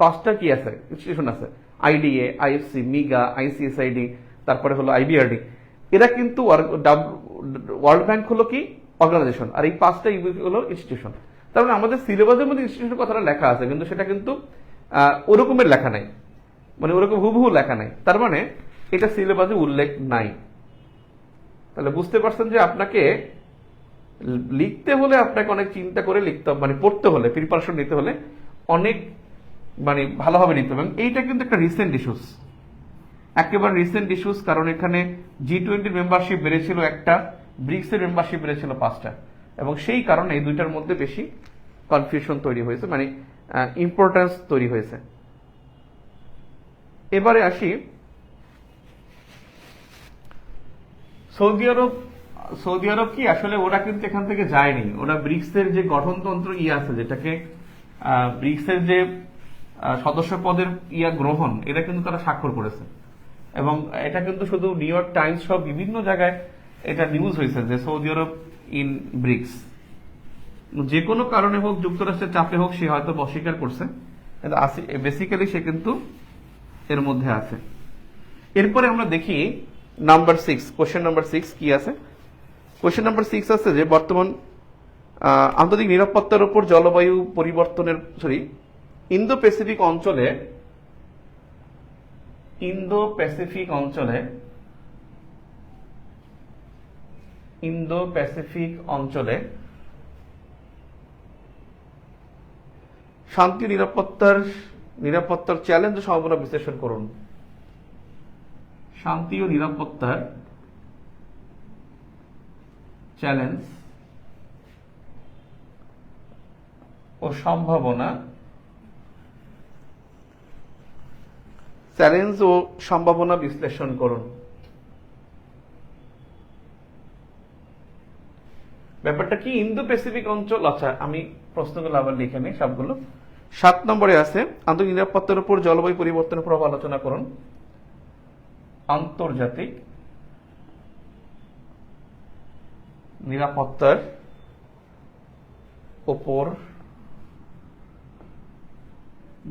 পাঁচটা কি আছে, ইনস্টিটিউশন আছে, আইডিএ, আইএফসি, মিগা, আইসিএসআইডি, তারপরে হলো আইবিআরডি। এরা কিন্তু ওয়ার্ল্ড ব্যাংক হলো কি অর্গানাইজেশন, আর এই পাঁচটা হলো ইনস্টিটিউশন। তার মানে আমাদের সিলেবাসের মধ্যে ইনস্টিটিউশনের কথাটা লেখা আছে, কিন্তু সেটা কিন্তু ওরকমের লেখা নাই, মানে ওরকম হুবহু লেখা নাই। তার মানে এটা সিলেবাসে উল্লেখ নাই। তাহলে বুঝতে পারছেন যে আপনাকে লিখতে হলে আপনাকে অনেক চিন্তা করে লিখতে হবে, মানে পড়তে হলে, প্রিপারেশন নিতে হলে অনেক মানে ভালোভাবে নিতে হবে। এবং এইটা কিন্তু একটা রিসেন্ট ইস্যুস, একেবারে রিসেন্ট ইস্যুস, কারণ এখানে G20 মেম্বারশিপ বেড়েছিল একটা, ব্রিক্সের মেম্বারশিপ বেড়েছিল 5টা, এবং সেই কারণে এই দুইটার মধ্যে বেশি কনফিউশন তৈরি হয়েছে, মানে ইম্পর্টেন্স তৈরি হয়েছে। এবারে আসি সৌদি আরব কি আসলে ওরা কিন্তু এখান থেকে যায়নি, ওরা ব্রিক্সের যে গঠনতন্ত্র আছে, যেটাকে ব্রিক্সের যে সদস্য পদের গ্রহণ, এটা কিন্তু তারা স্বাক্ষর করেছে। এবং এটা কিন্তু শুধু নিউ ইয়র্ক টাইমস সহ বিভিন্ন জায়গায় এটা নিউজ হয়েছে যে সৌদি আরব ইন ব্রিক্স। যে কোনো কারণে হোক, যুক্তরাষ্ট্রের চাপে হোক, সে হয়তো অস্বীকার করছে, কিন্তু বেসিক্যালি সে কিন্তু এর মধ্যে আছে। এরপরে আমরা দেখি নাম্বার 6, কোশ্চেন নাম্বার 6 কি আছে। কোশ্চেন নাম্বার 6 আছে যে বর্তমান আন্তর্জাতিক নিরাপত্তার উপর জলবায়ু পরিবর্তনের ইন্দো প্যাসিফিক অঞ্চলে শান্তি নিরাপত্তার চ্যালেঞ্জ ও সম্ভাবনা বিশ্লেষণ করুন। শান্তি ও নিরাপত্তার চ্যালেঞ্জ ও সম্ভাবনা বিশ্লেষণ করুন। ব্যাপারটা কি, ইন্দো প্যাসিফিক অঞ্চল। আচ্ছা, আমি প্রশ্নগুলো আবার লিখে নিই সবগুলো। 7 নম্বরে আছে আন্তর্জাতিক নিরাপত্তার উপর জলবায়ু পরিবর্তনের প্রভাব আলোচনা করুন। আন্তর্জাতিক নিরাপত্তার উপর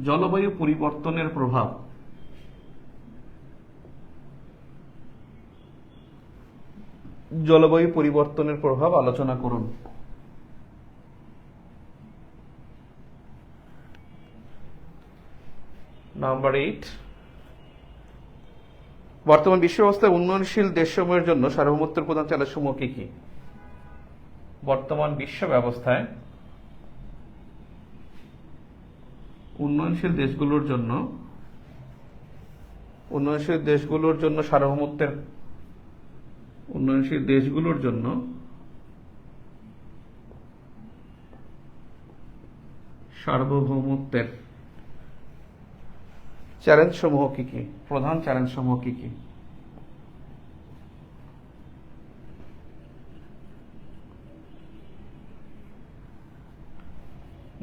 জলবায়ু পরিবর্তনের প্রভাব আলোচনা করুন। নাম্বার 8, বর্তমান বিশ্ব ব্যবস্থায় উন্নয়নশীল দেশসমূহের জন্য সার্বভৌমত্বের প্রধান চ্যালেঞ্জসমূহ কি কি? বর্তমান বিশ্ব ব্যবস্থায় উন্নয়নশীল দেশগুলোর জন্য সার্বভৌমত্বের চ্যালেঞ্জ সমূহ কি কি, প্রধান চ্যালেঞ্জ সমূহ কি কি?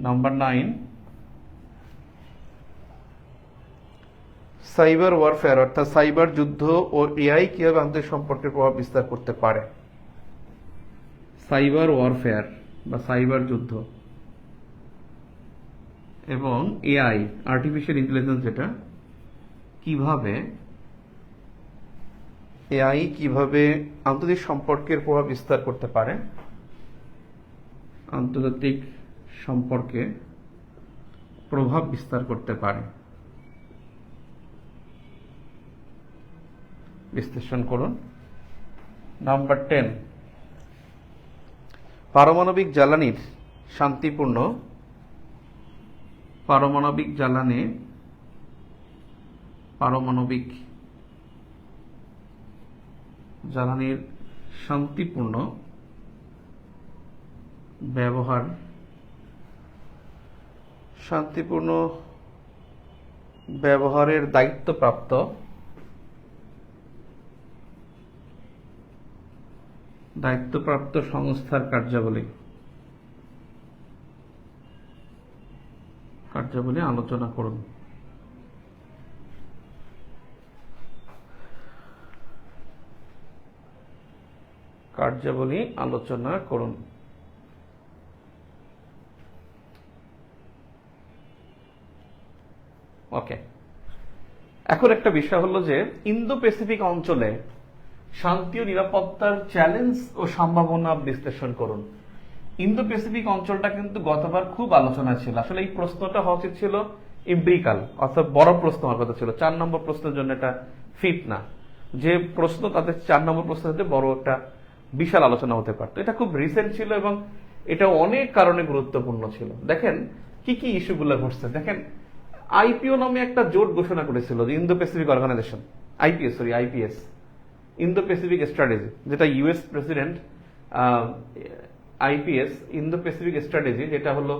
নাম্বার 9, সাইবার ওয়ারফেয়ার অর্থাৎ সাইবার যুদ্ধ ও এআই কিভাবে আন্তর্জাতিক সম্পর্কের প্রভাব বিস্তার করতে পারে। সাইবার ওয়ারফেয়ার বা সাইবার যুদ্ধ এবং এআই, আর্টিফিশিয়াল ইন্টেলিজেন্স, যেটা কিভাবে আন্তর্জাতিক সম্পর্কের প্রভাব বিস্তার করতে পারে, বিশ্লেষণ করুন। নাম্বার 10, পারমাণবিক জ্বালানির শান্তিপূর্ণ ব্যবহারের দায়িত্বপ্রাপ্ত সংস্থার কার্যাবলী আলোচনা করুন। ওকে, এখন একটা বিষয় হলো যে ইন্দো প্যাসিফিক অঞ্চলে শান্তি ও নিরাপত্তার চ্যালেঞ্জ ও সম্ভাবনা বিশ্লেষণ করুন। ইন্দো প্যাসিফিক অঞ্চলটা কিন্তু গতবার খুব আলোচনা ছিল। আসলে এই প্রশ্নটা হওয়া উচিত ছিল এমপিরিক্যাল, অর্থাৎ বড় প্রশ্ন হওয়ার কথা ছিল। 4 নম্বর প্রশ্নের জন্য এটা ফিট না। যে প্রশ্ন তাদের 4 নম্বর প্রশ্নের সাথে বড় একটা বিশাল আলোচনা হতে পারত। এটা খুব রিসেন্ট ছিল এবং এটা অনেক কারণে গুরুত্বপূর্ণ ছিল। দেখেন কি কি ইস্যুগুলো ঘটছে। দেখেন আইপিও নামে একটা জোট ঘোষণা করেছিল যে Indo Pacific organisation, IPS, Indo Pacific strategy, যেটা US president IPS, Indo Pacific strategy, যেটা হলো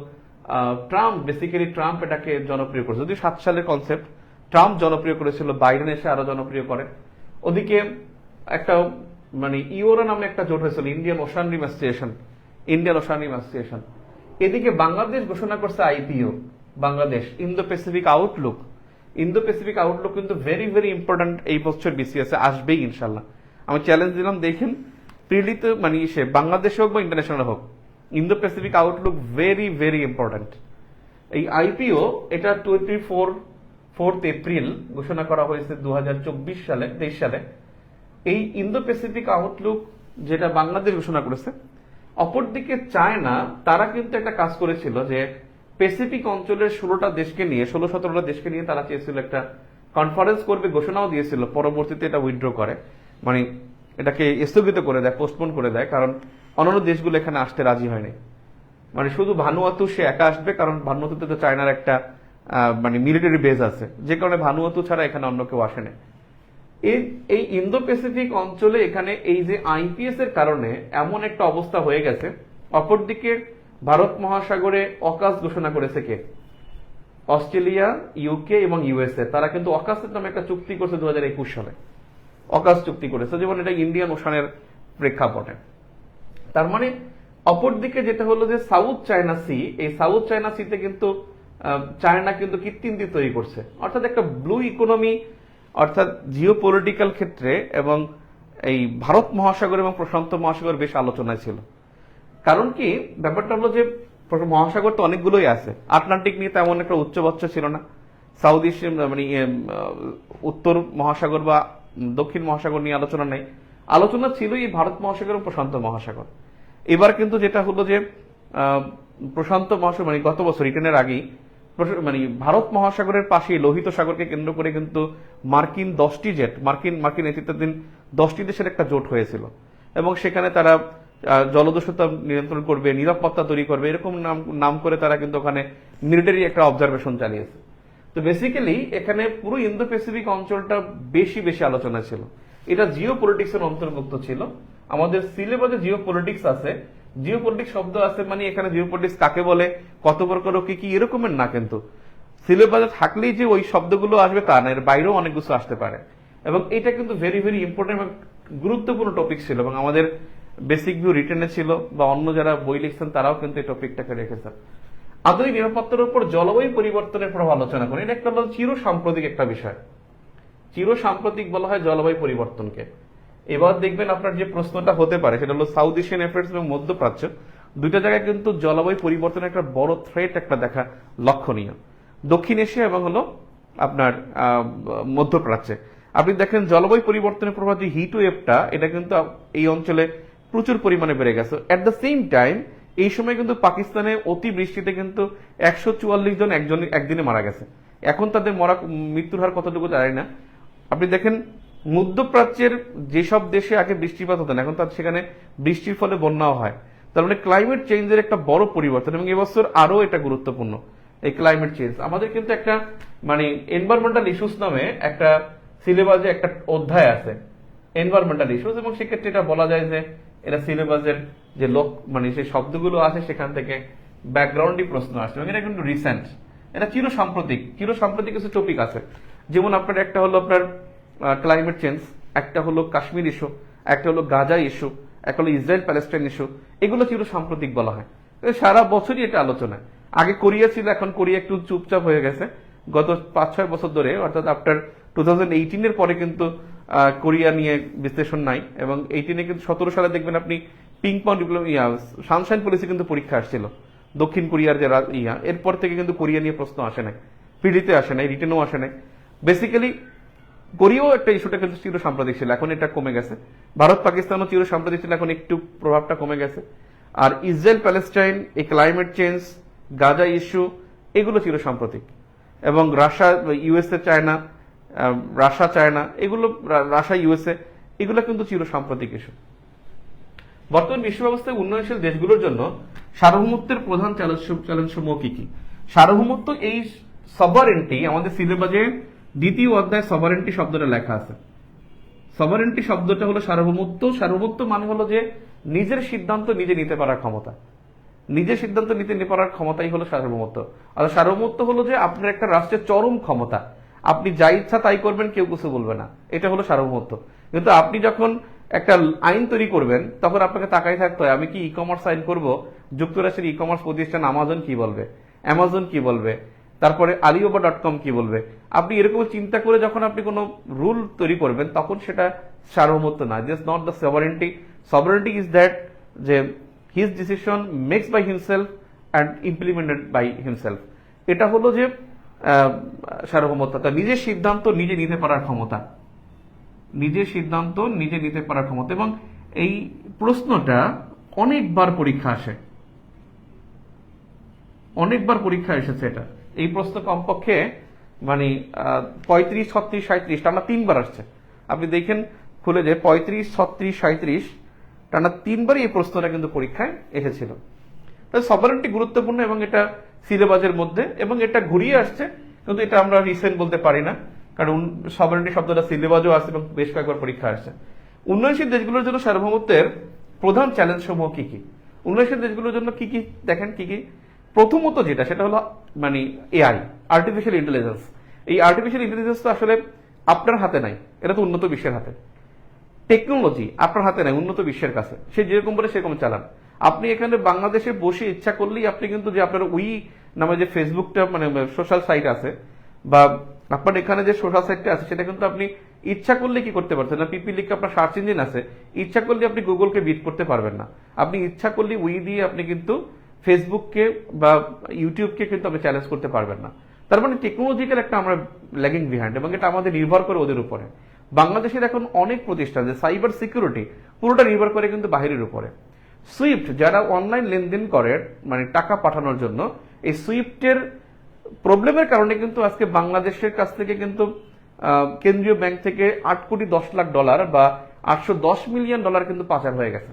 ট্রাম্প এটাকে জনপ্রিয় করেছে। যদিও 7 সালের কনসেপ্ট, ট্রাম্প জনপ্রিয় করেছিল, বাইডেন এসে আরো জনপ্রিয় করে। ওদিকে একটা ইওরা নামে একটা জোট হয়েছিল, ইন্ডিয়ান ওশান রিম অ্যাসোসিয়েশন। এদিকে বাংলাদেশ ঘোষণা করছে IPO, Bangladesh Indo Pacific Outlook কিন্তু ভেরি ভেরি ইম্পর্টেন্ট। এই বছর বিসিএস আসবেই ইনশাল্লাহ। আমি চ্যালেঞ্জ দিলাম, দেখেন প্রিলিত বাংলাদেশ হোক বা ইন্টারন্যাশনাল হোক, Indo Pacific Outlook very very important. এই আইপিও এটা 4th এপ্রিল ঘোষণা করা হয়েছে 23 সালে। এই ইন্দো প্যাসিফিক আউটলুক যেটা বাংলাদেশ ঘোষণা করেছে, অপরদিকে চায়না তারা কিন্তু একটা কাজ করেছিল যে প্যাসিফিক অঞ্চলের 16টা দেশকে নিয়ে, 16-17টা দেশকে নিয়ে তারা চেয়েছিল একটা কনফারেন্স করবে, ঘোষণাও দিয়েছিল। পরবর্তীতে এটা উইথড্র করে, এটাকে স্থগিত করে দেয়, পোস্টপোন করে দেয়, কারণ অন্যান্য দেশগুলো এখানে আসতে রাজি হয়নি। শুধু ভানুয়াতু সে একা আসবে, কারণ ভানুয়াতুতে তো চায়নার একটা মিলিটারি বেজ আছে, যে কারণে ভানুয়াতু ছাড়া এখানে অন্য কেউ আসে না। এই ইন্দো প্যাসিফিক অঞ্চলে এখানে এই যে আইপিএস এর কারণে এমন একটা অবস্থা হয়ে গেছে। অপরদিকে ভারত মহাসাগরে অকাস ঘোষণা করেছে কে? অস্ট্রেলিয়া, ইউকে এবং ইউএসএ। তারা কিন্তু অকাসের নামে একটা চুক্তি করছে 2021 সালে, অকাস চুক্তি করেছে, যেমন এটা ইন্ডিয়ান ওশানের প্রেক্ষাপটে। তার অপরদিকে যেটা হলো যে সাউথ চায়না সি, এই সাউথ চায়না সিতে কিন্তু চায়না কিন্তু কৃত্রিম দ্বীপ তৈরি করছে, অর্থাৎ একটা ব্লু ইকোনমি, অর্থাৎ জিও পলিটিক্যাল ক্ষেত্রে। এবং এই ভারত মহাসাগর এবং প্রশান্ত মহাসাগর বেশ আলোচনায় ছিল। কারণ কি, ব্যাপারটা হলো যে মহাসাগর তো অনেকগুলোই আছে, আটলান্টিক নিয়ে তেমন একটা উচ্চবাচ্য ছিল না। সাউথ ইস্ট উত্তর মহাসাগর বা দক্ষিণ মহাসাগর নিয়ে আলোচনা নেই, আলোচনা ছিল এই ভারত মহাসাগর এবং প্রশান্ত মহাসাগর। এবার কিন্তু যেটা হলো যে প্রশান্ত মহাসাগর গত বছর রিটার্নের আগেই ভারত মহাসাগরের পাশে লোহিত সাগরকে কেন্দ্র করে কিন্তু মার্কিন 10টি জেট, মার্কিন নেতৃত্বাধীন 10টি দেশের একটা জোট হয়েছিল। এবং সেখানে তারা জলদস্যুতা নিয়ন্ত্রণ করবে, নিরাপত্তা তৈরি করবে, এরকম নাম করে তারা কিন্তু ওখানে মিলিটারি একটা অবজারভেশন চালিয়েছে। তো বেসিক্যালি এখানে পুরো ইন্দো প্যাসিফিক অঞ্চলটা বেশি বেশি আলোচনা ছিল। এটা জিও পলিটিক্সের অন্তর্ভুক্ত ছিল। আমাদের সিলেবাসে জিও পলিটিক্স আছে, জিও পলিটিক্স শব্দ আছে, এখানে জিও পলিটিক্স কাকে বলে, কত প্রকার কি এরকমের না, কিন্তু সিলেবাসে থাকলেই যে ওই শব্দগুলো আসবে তা না, এর বাইরেও অনেক কিছু আসতে পারে। এবং এটা কিন্তু ভেরি ভেরি ইম্পর্টেন্ট এবং গুরুত্বপূর্ণ টপিক ছিল। এবং আমাদের বেসিক ভিউ রিটেনে ছিল, বা অন্য যারা বই লিখছেন তারাও কিন্তু এই টপিকটাকে রেখেছেন। আধুনিক নিরাপত্তার উপর জলবায়ু পরিবর্তনের প্রভাব আলোচনা করি। এটা একটা চিরসাম্প্রতিক একটা বিষয়, চিরসাম্প্রতিক বলা হয় জলবায়ু পরিবর্তনকে। এবার দেখবেন আপনার যে প্রশ্নটা হতে পারে সেটা হলো সাউথ এশিয়ান অ্যাফেয়ার্স এবং মধ্যপ্রাচ্য, দুইটা জায়গায় কিন্তু জলবায়ু পরিবর্তনের একটা বড় থ্রেট একটা দেখা লক্ষণীয়। দক্ষিণ এশিয়া এবং হলো আপনার মধ্যপ্রাচ্যে আপনি দেখেন জলবায়ু পরিবর্তনের প্রভাব যে হিট ওয়েভটা, এটা কিন্তু এই অঞ্চলে প্রচুর পরিমাণে বেড়ে গেছে। অ্যাট দ্য সেম টাইম এই সময় কিন্তু পাকিস্তানে অতি বৃষ্টিতে কিন্তু 144 জন একদিনে মারা গেছে। এখন তাদের মৃত্যুর হার কতটুকু জানি না। আপনি দেখেন মধ্যপ্রাচ্যের যেসব দেশে আগে বৃষ্টিপাত হতো না, এখন তার সেখানে বৃষ্টির ফলে বন্যাও হয়। তার ক্লাইমেট চেঞ্জের একটা বড় পরিবর্তন, এবং এবছর আরো এটা গুরুত্বপূর্ণ। এই ক্লাইমেট চেঞ্জ আমাদের কিন্তু একটা এনভায়রনমেন্টাল ইস্যুস নামে একটা সিলেবাসে একটা অধ্যায় আছে, এনভায়রনমেন্টাল ইস্যুস, এবং সেক্ষেত্রে এটা বলা যায় যে এটা সিলেবাসের যে সেই শব্দগুলো আছে সেখান থেকে ব্যাকগ্রাউন্ডই প্রশ্ন আসছে। এবং এটা কিন্তু রিসেন্ট, এটা চিরসাম্প্রতিক কিছু টপিক আছে। যেমন আপনার একটা হলো আপনার ক্লাইমেট চেঞ্জ, একটা হলো কাশ্মীর ইস্যু, একটা হলো গাজা ইস্যু, একটা হলো ইসরায়েল প্যালেস্টাইন ইস্যু। এগুলো চিরসাম্প্রতিক বলা হয়, সারা বছরই এটা আলোচনা। আগে কোরিয়া ছিল, এখন কোরিয়া একটু চুপচাপ হয়ে গেছে গত 5-6 বছর ধরে, অর্থাৎ আফটার 2018 পরে কিন্তু কোরিয়া নিয়ে বিশ্লেষণ নাই। এবং 18 কিন্তু 17 সালে দেখবেন আপনি পিংপং সানশাইন পলিসি কিন্তু পরীক্ষা আসছিল দক্ষিণ কোরিয়ার যে এরপর থেকে কিন্তু কোরিয়া নিয়ে প্রশ্ন আসে নাই। পিডিতে আসে নাই, রিটেনও আসে নাই। বেসিক্যালি কোরিয়াও একটা ইস্যুটা কিন্তু চির সাম্প্রতিক ছিল, এখন এটা কমে গেছে। ভারত পাকিস্তানও চির সাম্প্রতিক ছিল, এখন একটু প্রভাবটা কমে গেছে। আর ইসরায়েল প্যালেস্টাইন, এই ক্লাইমেট চেঞ্জ, গাজা ইস্যু, এগুলো চির সাম্প্রতিক। এবং রাশিয়া, ইউএসএ, চায়না, চায়না, এগুলো রাশিয়া, ইউএসএ, এগুলো কিন্তু চির সাম্প্রতিক ইস্যু। বর্তমান বিশ্ব ব্যবস্থায় উন্নয়নশীল দেশগুলোর জন্য সার্বভৌমত্বের প্রধান চ্যালেঞ্জ সমূহ কি কি? সার্বভৌমত্ব, এই সভারেন্টি আমাদের সিলেবাসে দ্বিতীয় অধ্যায় সভারেন্টি শব্দটা লেখা আছে। সভারেন্টি শব্দটা হলো সার্বভৌমত্ব। সার্বভৌমত্ব মানে হলো যে নিজের সিদ্ধান্ত নিজে নিতে পারার ক্ষমতা। নিজের সিদ্ধান্ত নিতে পারার ক্ষমতাই হলো সার্বভৌমত্ব। আর সার্বভৌমত্ব হলো যে আপনার একটা রাষ্ট্রের চরম ক্ষমতা, আপনি যা ইচ্ছা তাই করবেন, কেউ কিছু বলবে না, এটা হলো সার্বভৌমত্ব। কিন্তু আপনি যখন একটা আইন তৈরি করবেন, তখন আপনাকে তাকাই থাকতে হয়, আমি কি ই কমার্স আইন করব, যুক্তরাষ্ট্রের ই কমার্স প্রতিষ্ঠান আমাজন কি বলবে, অ্যামাজন কি বলবে, তারপরে alibaba.com কি বলবে। আপনি এরকম চিন্তা করে যখন আপনি কোনো রুল তৈরি করবেন, তখন সেটা সার্বভৌমত্ব না। Just not the sovereignty. Sovereignty is that যে his decision makes by himself and implemented by himself. এটা হলো যে সার্বভৌমত্ব, নিজের সিদ্ধান্ত নিজে নিতে পারার ক্ষমতা, নিজের সিদ্ধান্ত নিজে নিতে পারার ক্ষমতা। এবং এই প্রশ্নটা অনেকবার পরীক্ষা আসে, অনেকবার পরীক্ষা এসেছে। এটা এই প্রশ্ন কমপক্ষে মানে 35, 36, 37 টানা 3বার আসছে। আপনি দেখেন খুলে যে 35, 36, 37 টানা 3বারই এই প্রশ্নটা কিন্তু পরীক্ষায় এসেছিল। তাই সভারেন্টি গুরুত্বপূর্ণ এবং এটা সিলেবাসের মধ্যে, এবং এটা ঘুরিয়ে আসছে, কিন্তু এটা আমরা রিসেন্ট বলতে পারি না, কারণ সভারেন্টি শব্দটা সিলেবাসও আছে এবং বেশ কয়েকবার পরীক্ষা আসছে। উন্নয়নশীল দেশগুলোর জন্য সার্বভৌমত্বের প্রধান চ্যালেঞ্জ সমূহ কি কি? উন্নয়নশীল দেশগুলোর জন্য কি কি দেখেন, কি কি? প্রথমত যেটা, সেটা হলো মানে এআই, আর্টিফিশিয়াল ইন্টেলিজেন্স। এই আর্টিফিশিয়াল ইন্টেলিজেন্স তো আসলে আপনার হাতে নাই, এটা তো উন্নত বিশ্বের হাতে। টেকনোলজি আপনার হাতে নাই, উন্নত বিশ্বের কাছে। সে যেরকম বলে সেরকম চালান। আপনি এখানে বাংলাদেশে বসে ইচ্ছা করলেই আপনি কিন্তু যে আপনার উই নামে যে ফেসবুকটা মানে সোশ্যাল সাইট আছে, বা আপনার এখানে যে সোশ্যাল সাইটটা আছে, সেটা কিন্তু আপনি ইচ্ছা করলে কি করতে পারছেন না। পিপিলিকে আপনার সার্চ ইঞ্জিন আছে, ইচ্ছা করলে আপনি গুগলকে বিট করতে পারবেন না। আপনি ইচ্ছা করলে উই দিয়ে আপনি কিন্তু ফেসবুককে বা ইউটিউবকে কিন্তু আপনি চ্যালেঞ্জ করতে পারবেন না। তার মানে টেকনোলজিক্যাল একটা আমরা ল্যাগিং বিহাইন্ড, এবং এটা আমাদের নির্ভর করে ওদের উপরে। বাংলাদেশের এখন অনেক প্রতিষ্ঠান যে সাইবার সিকিউরিটি, পুরোটা নির্ভর করে কিন্তু বাহিরের উপরে। সুইফট, যারা অনলাইন লেনদেন করে মানে টাকা পাঠানোর জন্য, এই সুইফটের প্রবলেমের কারণে কিন্তু আজকে বাংলাদেশের কাছ থেকে কিন্তু কেন্দ্রীয় ব্যাংক থেকে 8,10,00,000 ডলার বা $810 মিলিয়ন কিন্তু পাচার হয়ে গেছে।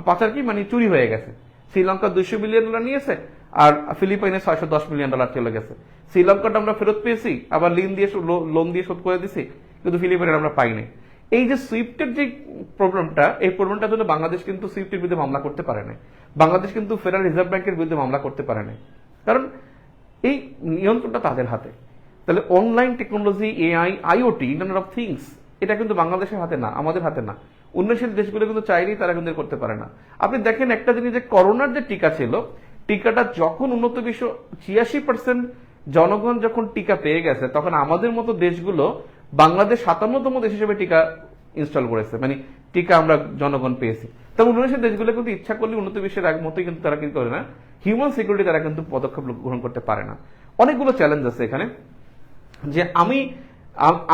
পাচার কি মানে চুরি হয়ে গেছে। শ্রীলঙ্কা $200 মিলিয়ন নিয়েছে, আর ফিলিপাইনে $610 মিলিয়ন চলে গেছে। শ্রীলঙ্কাটা আমরা ফেরত পেয়েছি, আবার লোন দিয়ে শোধ করে দিছি, কিন্তু ফিলিপাইনের আমরা পাইনি। এই যে সুইফটের যে প্রবলেমটা, এই প্রবলেমটার জন্য বাংলাদেশ কিন্তু সুইফটের বিরুদ্ধে মামলা করতে পারে না। বাংলাদেশ কিন্তু ফেডারেল রিজার্ভ ব্যাংকের বিরুদ্ধে মামলা করতে পারে না, কারণ এই নিয়ন্ত্রণটা তাদের হাতে। তাহলে online technology, AI, IoT, internet of things, এটা কিন্তু বাংলাদেশের হাতে না, আমাদের হাতে না। উন্নয়নশীল দেশগুলো কিন্তু চাইলেই তারা কিন্তু করতে পারে না। আপনি দেখেন একটা জিনিস, যে করোনার যে টিকা ছিল, টিকাটা যখন উন্নত বিশ্ব 86% জনগণ যখন টিকা পেয়ে গেছে, তখন আমাদের মতো দেশগুলো বাংলাদেশ 57তম দেশ হিসেবে টিকা ইনস্টল করেছে, মানে টিকা আমরা জনগণ পেয়েছি। তবে উন্নয়নশীল দেশগুলো কিন্তু ইচ্ছা করলে উন্নত বিশ্বের আগ মতোই কিন্তু তারা কিন্তু করে না, হিউম্যান সিকিউরিটি তারা কিন্তু পদক্ষেপ গ্রহণ করতে পারে না। অনেকগুলো চ্যালেঞ্জ আছে এখানে। যে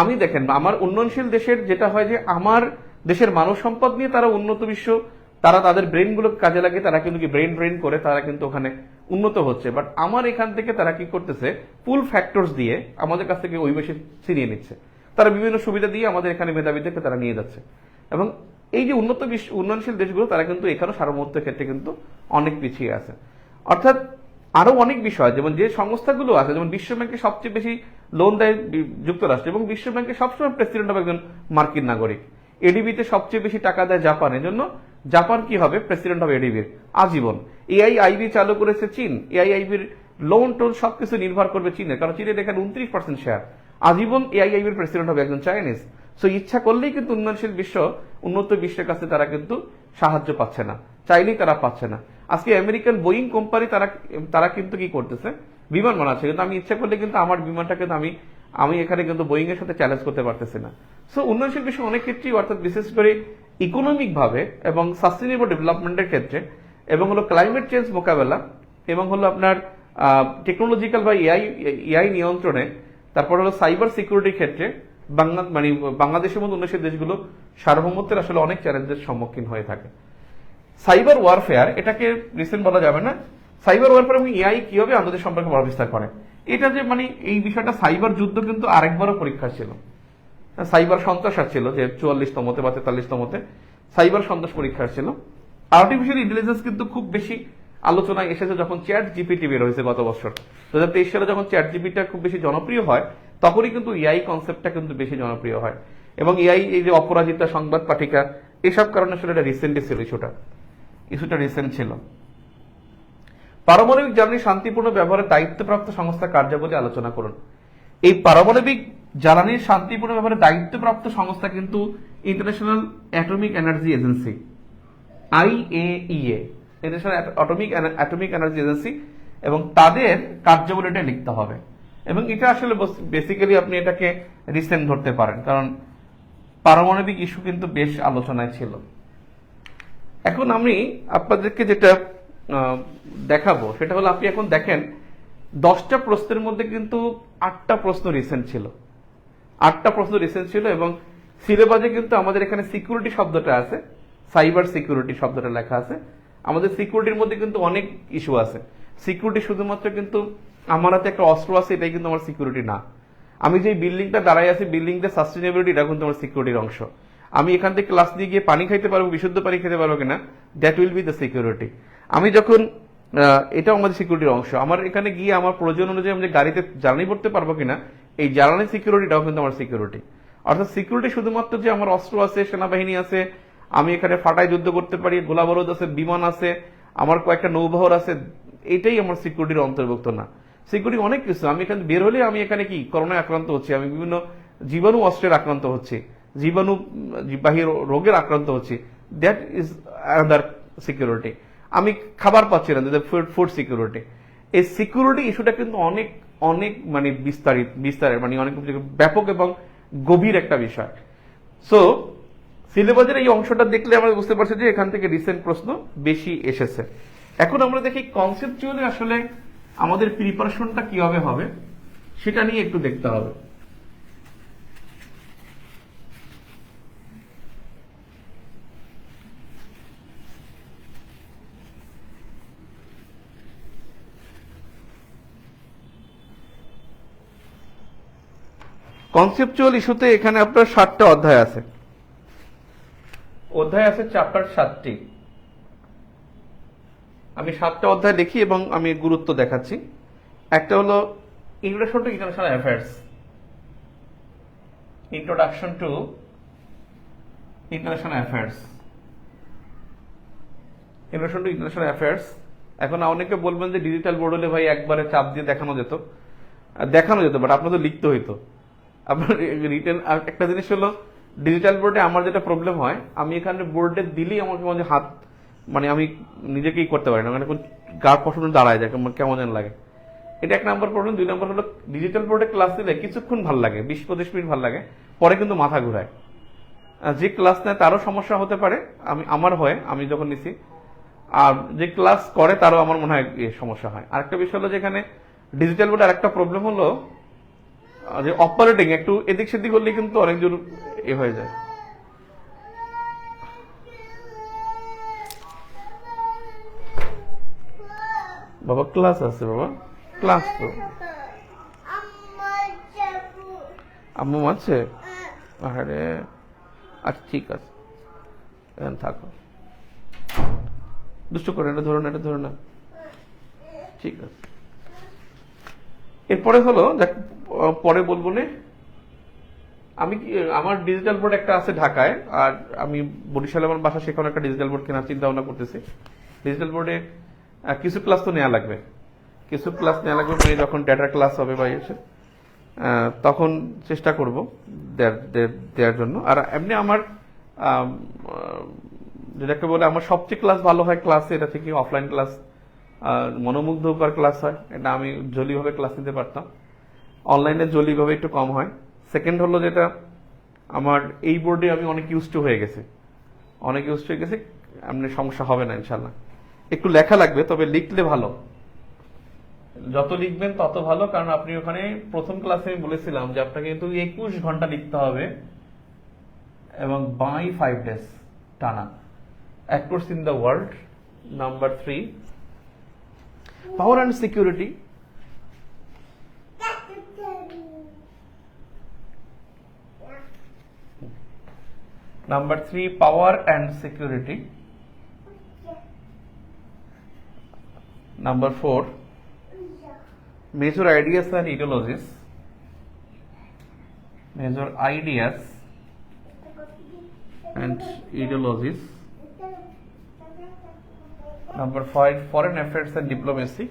আমি দেখেন, আমার উন্নয়নশীল দেশের যেটা হয় যে আমার দেশের মানব সম্পদ নিয়ে তারা উন্নত বিশ্ব, তারা তাদের ব্রেনগুলোকে কাজে লাগে, তারা কিন্তু ব্রেন করে তারা কিন্তু ওখানে উন্নত হচ্ছে। বাট আমার এখান থেকে তারা কি করতেছে, পুল ফ্যাক্টরস দিয়ে আমাদের কাছ থেকে ওই বেশি ছিনিয়ে নিচ্ছে। তারা বিভিন্ন সুবিধা দিয়ে আমাদের এখানে মেধাবীদেরকে তারা নিয়ে যাচ্ছে। এবং এই যে উন্নয়নশীল দেশগুলো, তারা কিন্তু এখানেও সার্বভৌমত্বের ক্ষেত্রে কিন্তু অনেক পিছিয়ে আছে। অর্থাৎ আরো অনেক বিষয়, যেমন যে সংস্থাগুলো আছে, যেমন বিশ্বব্যাংকে সবচেয়ে বেশি লোন দেয় যুক্তরাষ্ট্র, এবং বিশ্বব্যাংকে সবসময় প্রেসিডেন্ট হবে একজন মার্কিন নাগরিক। এডিবিতে সবচেয়ে বেশি টাকা দেয় জাপানের জন্য, জাপান কি হবে, প্রেসিডেন্ট হবে এডিবির আজীবন। এআইআইবি চালু করেছে চীন, এআইআইবির লোন টোন সবকিছু নির্ভর করবে চীনের, কারণ চীনের এখানে 29% শেয়ার। আজীবন এআইআইবির প্রেসিডেন্ট হবে একজন চাইনিজ। সো ইচ্ছা করলেই কিন্তু উন্নয়নশীল বিশ্ব, উন্নত বিশ্বের কাছে তারা কিন্তু সাহায্য পাচ্ছে না, চাইলেই তারা পাচ্ছে না। আজকে আমেরিকান বোয়িং কোম্পানি তারা কিন্তু কি করতেছে, বিমান বানাচ্ছে, কিন্তু আমি ইচ্ছা করলে কিন্তু আমার বিমানটা কিন্তু আমি এখানে কিন্তু বোয়িং এর সাথে চ্যালেঞ্জ করতে পারতেছি না। সো উন্নয়নশীল বিশ্ব অনেক ক্ষেত্রেই, অর্থাৎ বিশেষ করে ইকোনমিক ভাবে এবং সাস্টেনেবল ডেভেলপমেন্টের ক্ষেত্রে, এবং হলো ক্লাইমেট চেঞ্জ মোকাবেলা, এবং হলো আপনার টেকনোলজিক্যাল বা এআই নিয়ন্ত্রণে, তারপর হলো সাইবার সিকিউরিটির ক্ষেত্রে বাংলাদেশের মতো উন্নয়নশীল দেশগুলো সার্বভৌমত্বের আসলে অনেক চ্যালেঞ্জের সম্মুখীন হয়ে থাকে। সাইবার ওয়ারফেয়ার, এটাকে রিসেন্ট বলা যাবে না। সাইবার ওয়ারফেয়ার এবং এআই কিভাবে আন্তর্জাতিক সম্পর্কে প্রভাব বিস্তার করে, এটা যে এই বিষয়টা, সাইবার যুদ্ধ কিন্তু আরেকবারও পরীক্ষা ছিল। সাইবার সন্ত্রাস ছিল যে 44তমতে বা 43তমতে সাইবার সন্ত্রাস পরীক্ষা ছিল। আর্টিফিশিয়াল ইন্টেলিজেন্স কিন্তু খুব বেশি আলোচনায় এসেছে যখন চ্যাট জিপিটি বের হয়েছে গত বছর 2023 সালে, যখন চ্যাট জিপিটা খুব বেশি জনপ্রিয় হয়, তখনই কিন্তু এআই কনসেপ্টটা কিন্তু বেশি জনপ্রিয় হয়। এবং এআই, এই যে অপরাজিতা, সংবাদ পাঠিকা, এসব কারণে আসলে এটা রিসেন্টলি ছিল, ইস্যুটা রিসেন্ট ছিল। পারমাণবিক জ্বালানি শান্তিপূর্ণ ব্যবহারের দায়িত্বপ্রাপ্ত সংস্থা কার্যাবলী আলোচনা করুন। এই পারমাণবিক জ্বালানির শান্তিপূর্ণ ব্যবহারের দায়িত্বপ্রাপ্ত সংস্থা কিন্তু international atomic energy agency, IAEA, international atomic energy agency, এবং তাদের কার্যাবলীটা লিখতে হবে। এবং এটা আসলে বেসিক্যালি আপনি এটাকে রিসেন্ট ধরতে পারেন, কারণ পারমাণবিক ইস্যু কিন্তু বেশ আলোচনায় ছিল। এখন আমি আপনাদেরকে যেটা দেখাবো সেটা হলো, আপনি এখন দেখেন 10টা প্রশ্নের মধ্যে কিন্তু 8টা প্রশ্ন রিসেন্ট ছিল, 8টা প্রশ্ন রিসেন্ট ছিল। এবং সিলেবাসে কিন্তু আমাদের এখানে সিকিউরিটি শব্দটা আছে, সাইবার সিকিউরিটি শব্দটা লেখা আছে। আমাদের সিকিউরিটির মধ্যে কিন্তু অনেক ইস্যু আছে। সিকিউরিটি শুধুমাত্র কিন্তু আমার হাতে একটা অস্ত্র আছে এটাই কিন্তু আমার সিকিউরিটি না। আমি যে বিল্ডিংটা দাঁড়াই আছি, বিল্ডিংটা সাস্টেনেবিলিটি, এটা কিন্তু আমার সিকিউরিটির অংশ। আমি এখান থেকে ক্লাস দিয়ে গিয়ে পানি খাইতে পারবো, বিশুদ্ধ পানি খেতে পারবো কিনা, that will be the security. আমি যখন এটাও আমাদের সিকিউরিটির অংশ। আমার এখানে গিয়ে আমার প্রয়োজন অনুযায়ী আমি গাড়িতে জ্বালানি পড়তে পারবো কিনা, এই জ্বালানি সিকিউরিটিটাও কিন্তু আমার সিকিউরিটি। অর্থাৎ সিকিউরিটি শুধুমাত্র যে আমার অস্ত্র আছে, সেনাবাহিনী আছে, আমি এখানে ফাটায় যুদ্ধ করতে পারি, গোলাবারুদ আছে, বিমান আছে, আমার কয়েকটা নৌবহর আছে, এটাই আমার সিকিউরিটির অন্তর্ভুক্ত না। সিকিউরিটি অনেক কিছু। আমি এখানে বের হলে আমি এখানে কি করোনায় আক্রান্ত হচ্ছি, আমি বিভিন্ন জীবাণু অস্ত্রের আক্রান্ত হচ্ছি, জীবাণু বাহির রোগের আক্রান্ত হচ্ছি, দ্যাট ইজ আনাদার সিকিউরিটি। আমি খাবার পাচ্ছি না, ফুড সিকিউরিটি। এই সিকিউরিটি ইস্যুটা কিন্তু অনেক অনেক বিস্তারের অনেক ব্যাপক এবং গভীর একটা বিষয়। সো সিলেবাসের এই অংশটা দেখলে আমরা বুঝতে পারছি যে এখান থেকে রিসেন্ট প্রশ্ন বেশি এসেছে। এখন আমরা দেখি কনসেপচুয়ালি আসলে আমাদের প্রিপারেশনটা কিভাবে হবে সেটা নিয়ে একটু দেখতে হবে। কনসেপচুয়াল ইস্যুতে এখানে আপনার 7টা অধ্যায় আছে, চ্যাপ্টার 7টি। আমি 7টা অধ্যায় দেখি এবং আমি গুরুত্ব দেখাচ্ছি। একটা হলো introduction to international affairs, introduction to international affairs, introduction to international affairs. এখন অনেকে বলবেন যে ডিজিটাল বোর্ড হলে ভাই একবারে চাপ দিয়ে দেখানো যেত, বাট আপনার তো লিখতে হইতো। আপনার রিটেন। একটা জিনিস হলো ডিজিটাল বোর্ডে আমার যেটা প্রবলেম হয়, আমি এখানে বোর্ডে দিলেই আমাকে মনে হাত আমি নিজেকেই করতে পারি না, গা পছন্দ দাঁড়ায় যায়, কেমন যেন লাগে। এটা 1 নম্বর প্রবলেম। 2 নম্বর হলো ডিজিটাল বোর্ডে ক্লাস দিলে কিছুক্ষণ ভালো লাগে, 20-25 মিনিট ভালো লাগে, পরে কিন্তু মাথা ঘুরায়। যে ক্লাস নেয় তারও সমস্যা হতে পারে, আমি যখন নিছি, আর যে ক্লাস করে তারও আমার মনে হয় সমস্যা হয়। আরেকটা বিষয় হলো যেখানে ডিজিটাল বোর্ডে আরেকটা প্রবলেম হলো যে অপারেটিং একটু এদিক সেদিক করলে কিন্তু অনেকজন হয়ে যায়। বাবা ক্লাস আছে, বাবা ক্লাস তো আম্মু আছে। আরে আচ্ছা ঠিক আছে, এখন থাকো, দুষ্ট করে এটা ধরো না, ঠিক আছে। এরপরে হলো পরে বলবো না, আমার ডিজিটাল বোর্ড একটা আছে ঢাকায়, আর আমি বরিশালে আমার বাসা, সেখানে একটা ডিজিটাল বোর্ড কেনার চিন্তা ভাবনা করতেছি। ডিজিটাল বোর্ডে কিছু ক্লাস তো নেওয়া লাগবে, যখন ডেটার ক্লাস হবে বা এসে, তখন চেষ্টা করব দেওয়ার জন্য। আর এমনি আমার যেটাকে বলে আমার সবচেয়ে ক্লাস ভালো হয় ক্লাসে, এটা থেকে অফলাইন ক্লাস মনোমুগ্ধকর ক্লাস হয়, এটা আমি জলিভাবে ক্লাস নিতে পারতাম। অনলাইনে জলিভাবে একটু কম হয়। সেকেন্ড হলো যেটা আমার এই বোর্ডে আমি অনেক ইউজড হয়ে গেছি, এমনি সমস্যা হবে না ইনশাল্লাহ। একটু লেখা লাগবে, তবে লিখলে ভালো, যত লিখবেন তত ভালো, কারণ আপনি ওখানে প্রথম ক্লাসে আমি বলেছিলাম যে আপনাকে কিন্তু 21 ঘন্টা লিখতে হবে এবং বাই 5 days টানা। Actors in the world. Number 3, power and security. Number 3, power and security. Number 4, major ideas and ideologies. Major ideas and ideologies. Number 5, foreign affairs and diplomacy.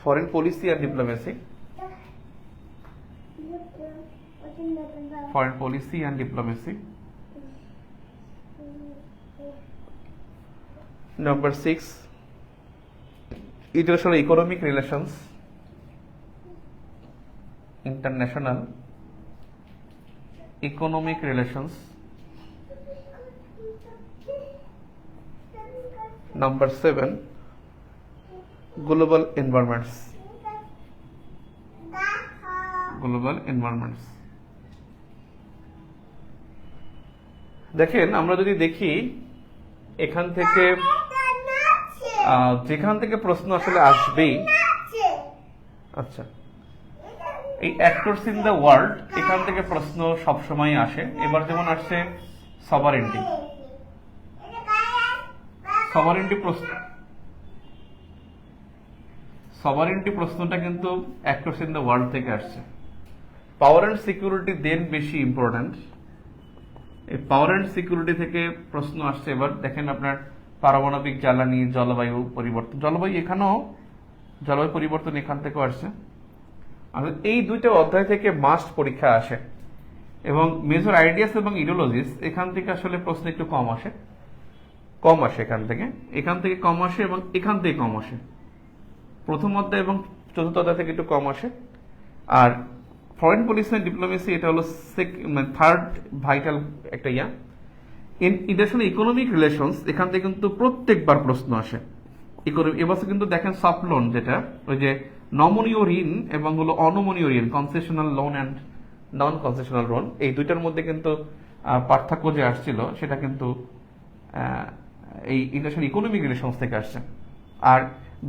Foreign policy and diplomacy. Foreign policy and diplomacy. Number 6, international economic relations. International economic relations. Number 7, global environments. Global environments. দেখেন, আমরা যদি দেখি এখান থেকে যেখান থেকে প্রশ্ন আসলে আসবেই, আচ্ছা, এই অ্যাক্টরস ইন দ্য ওয়ার্ল্ড, এখান থেকে প্রশ্ন সবসময় আসে। এবার যেমন আসছে সভারেন্টি। সভারেন্টি প্রশ্নটা কিন্তু অ্যাক্টরস ইন দ্য ওয়ার্ল্ড থেকে আসছে। পাওয়ার অ্যান্ড সিকিউরিটি দেন বেশি ইম্পর্ট্যান্ট। এই পাওয়ার অ্যান্ড সিকিউরিটি থেকে প্রশ্ন আসছে। এবার দেখেন আপনার পারমাণবিক জ্বালানি, জলবায়ু পরিবর্তন। জলবায়ু পরিবর্তন এখান থেকেও আসছে। আর এই দুইটা অধ্যায় থেকে মাস্ট পরীক্ষা আসে। এবং মেজর আইডিয়াস এবং ইডিওলজিস এখান থেকে আসলে প্রশ্ন একটু কম আসে। এখান থেকে কম আসে এবং এখান থেকে কম আসে। প্রথম অধ্যায় এবং চতুর্থ অধ্যায় থেকে একটু কম আসে। আর ফরেন পলিসি এন্ড ডিপ্লোমেসি এটা হলো থার্ড ভাইটাল একটা ইন্টারন্যাশনাল ইকোনমিক রিলেশনস, এখান থেকে কিন্তু প্রত্যেকবার প্রশ্ন আসে। এবছর কিন্তু দেখেন সফট লোন, যেটা ওই যে নমনীয় ঋণ এবং হলো অনমনীয় ঋণ, concessional loan and non concessional loan, এই দুইটার মধ্যে কিন্তু পার্থক্য যে আসছিল সেটা কিন্তু এই ইন্টারন্যাশনাল ইকোনমিক রিলেশনস থেকে আসছে। আর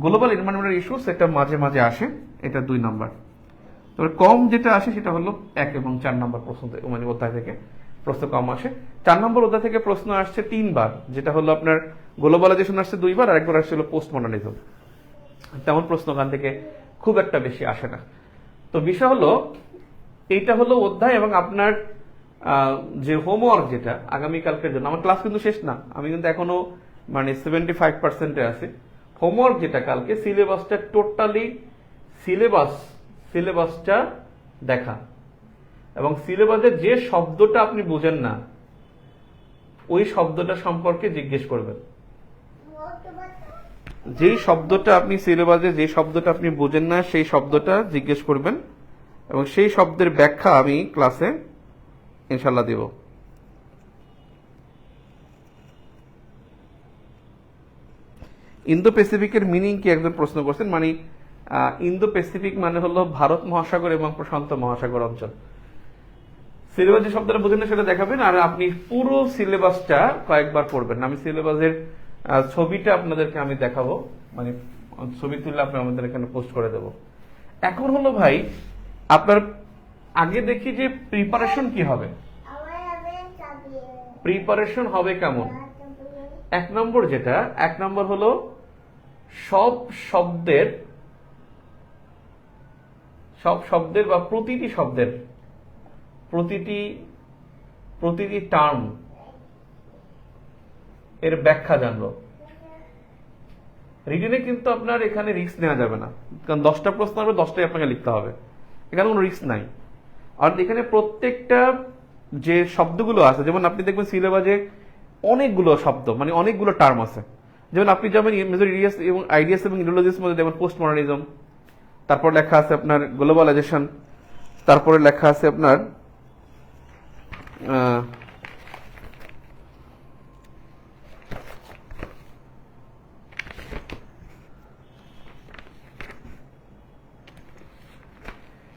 গ্লোবাল এনভায়রনমেন্টাল ইস্যুস এটা মাঝে মাঝে আসে, এটা 2 নম্বর। তবে কম যেটা আসে সেটা হলো 1 এবং 4 নম্বর প্রশ্ন, মানে অধ্যায় থেকে প্রশ্ন কম আসে। 4 নম্বর অধ্যায় থেকে প্রশ্ন আসছে 3 বার, যেটা হলো আপনার গ্লোবালাইজেশন আসছে 2 বার, আর একবার আসছে হলো পোস্ট মডার্নিজম। তেমন প্রশ্ন ওখান থেকে খুব একটা বেশি আসে না। তো বিষয় হলো এইটা হলো অধ্যায়, এবং আপনার যে হোমওয়ার্ক যেটা আগামীকালকের জন্য, আমার ক্লাস কিন্তু শেষ না, আমি কিন্তু এখনো মানে 75%-এ আছি। হোমওয়ার্ক যেটা কালকে, সিলেবাসটা টোটালি সিলেবাসটা দেখা, এবং সিলেবাসের যে শব্দটা আপনি বুঝেন না ওই শব্দটা সম্পর্কে জিজ্ঞেস করবেন। যেই শব্দটা আপনি সিলেবাসে, যে শব্দটা আপনি বুঝেন না সেই শব্দটা জিজ্ঞেস করবেন, এবং সেই শব্দের ব্যাখ্যা আমি ক্লাসে ইনশাল্লাহ দেব। ইন্দো প্যাসিফিকের মিনিং কি একজন প্রশ্ন করছেন, মানে ইন্দো প্যাসিফিক মানে হলো ভারত মহাসাগর এবং প্রশান্ত মহাসাগর অঞ্চল। সিলেবাস যে শব্দটা বুঝেন না সেটা দেখাবেন, আর আপনি পুরো সিলেবাসটা কয়েকবার পড়বেন। আমি সিলেবাসের ছবিটা আপনাদেরকে আমি দেখাবো, মানে ছবি তুলে আপনি আমাদের এখানে পোস্ট করে দেব। এখন হলো ভাই আপনার আগে দেখি যে প্রিপারেশন কি হবে, প্রিপারেশন হবে কেমন। 1 নম্বর হলো সব শব্দের বা প্রতিটি শব্দের প্রতিটি টার্ম এর ব্যাখ্যা জানলো। রিটেনে কিন্তু আপনার এখানে রিস্ক নেওয়া যাবে না, কারণ 10টা প্রশ্ন হবে, 10টাই আপনাকে লিখতে হবে, এখানে কোনো রিস্ক নাই। আর এখানে প্রত্যেকটা যে শব্দগুলো আছে, যেমন আপনি দেখবেন সিলেবাসে অনেকগুলো শব্দ, মানে অনেকগুলো টার্ম আছে। যেমন আপনি যাবেন মেজর আইডিয়াস এবং ইডিওলজির মধ্যে দেখবেন পোস্ট মডার্নিজম, তারপর লেখা আছে আপনার গ্লোবালাইজেশন, তারপরে লেখা আছে আপনার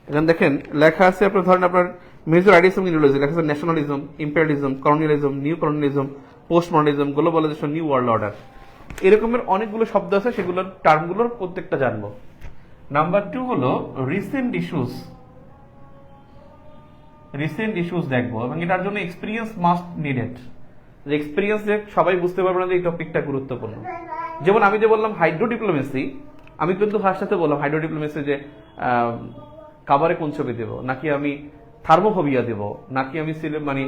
এখানে দেখেন লেখা আছে আপনার ধরেন আপনার মেজর আইডিয়াস অফ ইন্ডিওলজি লেখা আছে nationalism, imperialism, colonialism, new colonialism, post modernism, globalisation, new world order, এরকমের অনেকগুলো শব্দ আছে, সেগুলোর টার্মগুলোর প্রত্যেকটা জানবো। নাম্বার 2 হলো রিসেন্ট ইস্যুস। রিসেন্ট ইস্যুস দেখবো এবং এটার জন্য এক্সপিরিয়েন্স মাস্ট নিডেড। যে এক্সপিরিয়েন্স যে সবাই বুঝতে পারবে না যে এই টপিকটা গুরুত্বপূর্ণ। যেমন আমি যে বললাম হাইড্রো ডিপ্লোমেসি, আমি কিন্তু ভাষাতে বললাম হাইড্রো ডিপ্লোমেসি যে কাবারে কোন ছবি দেবো, নাকি আমি থার্মোফোবিয়া দেবো, নাকি আমি মানে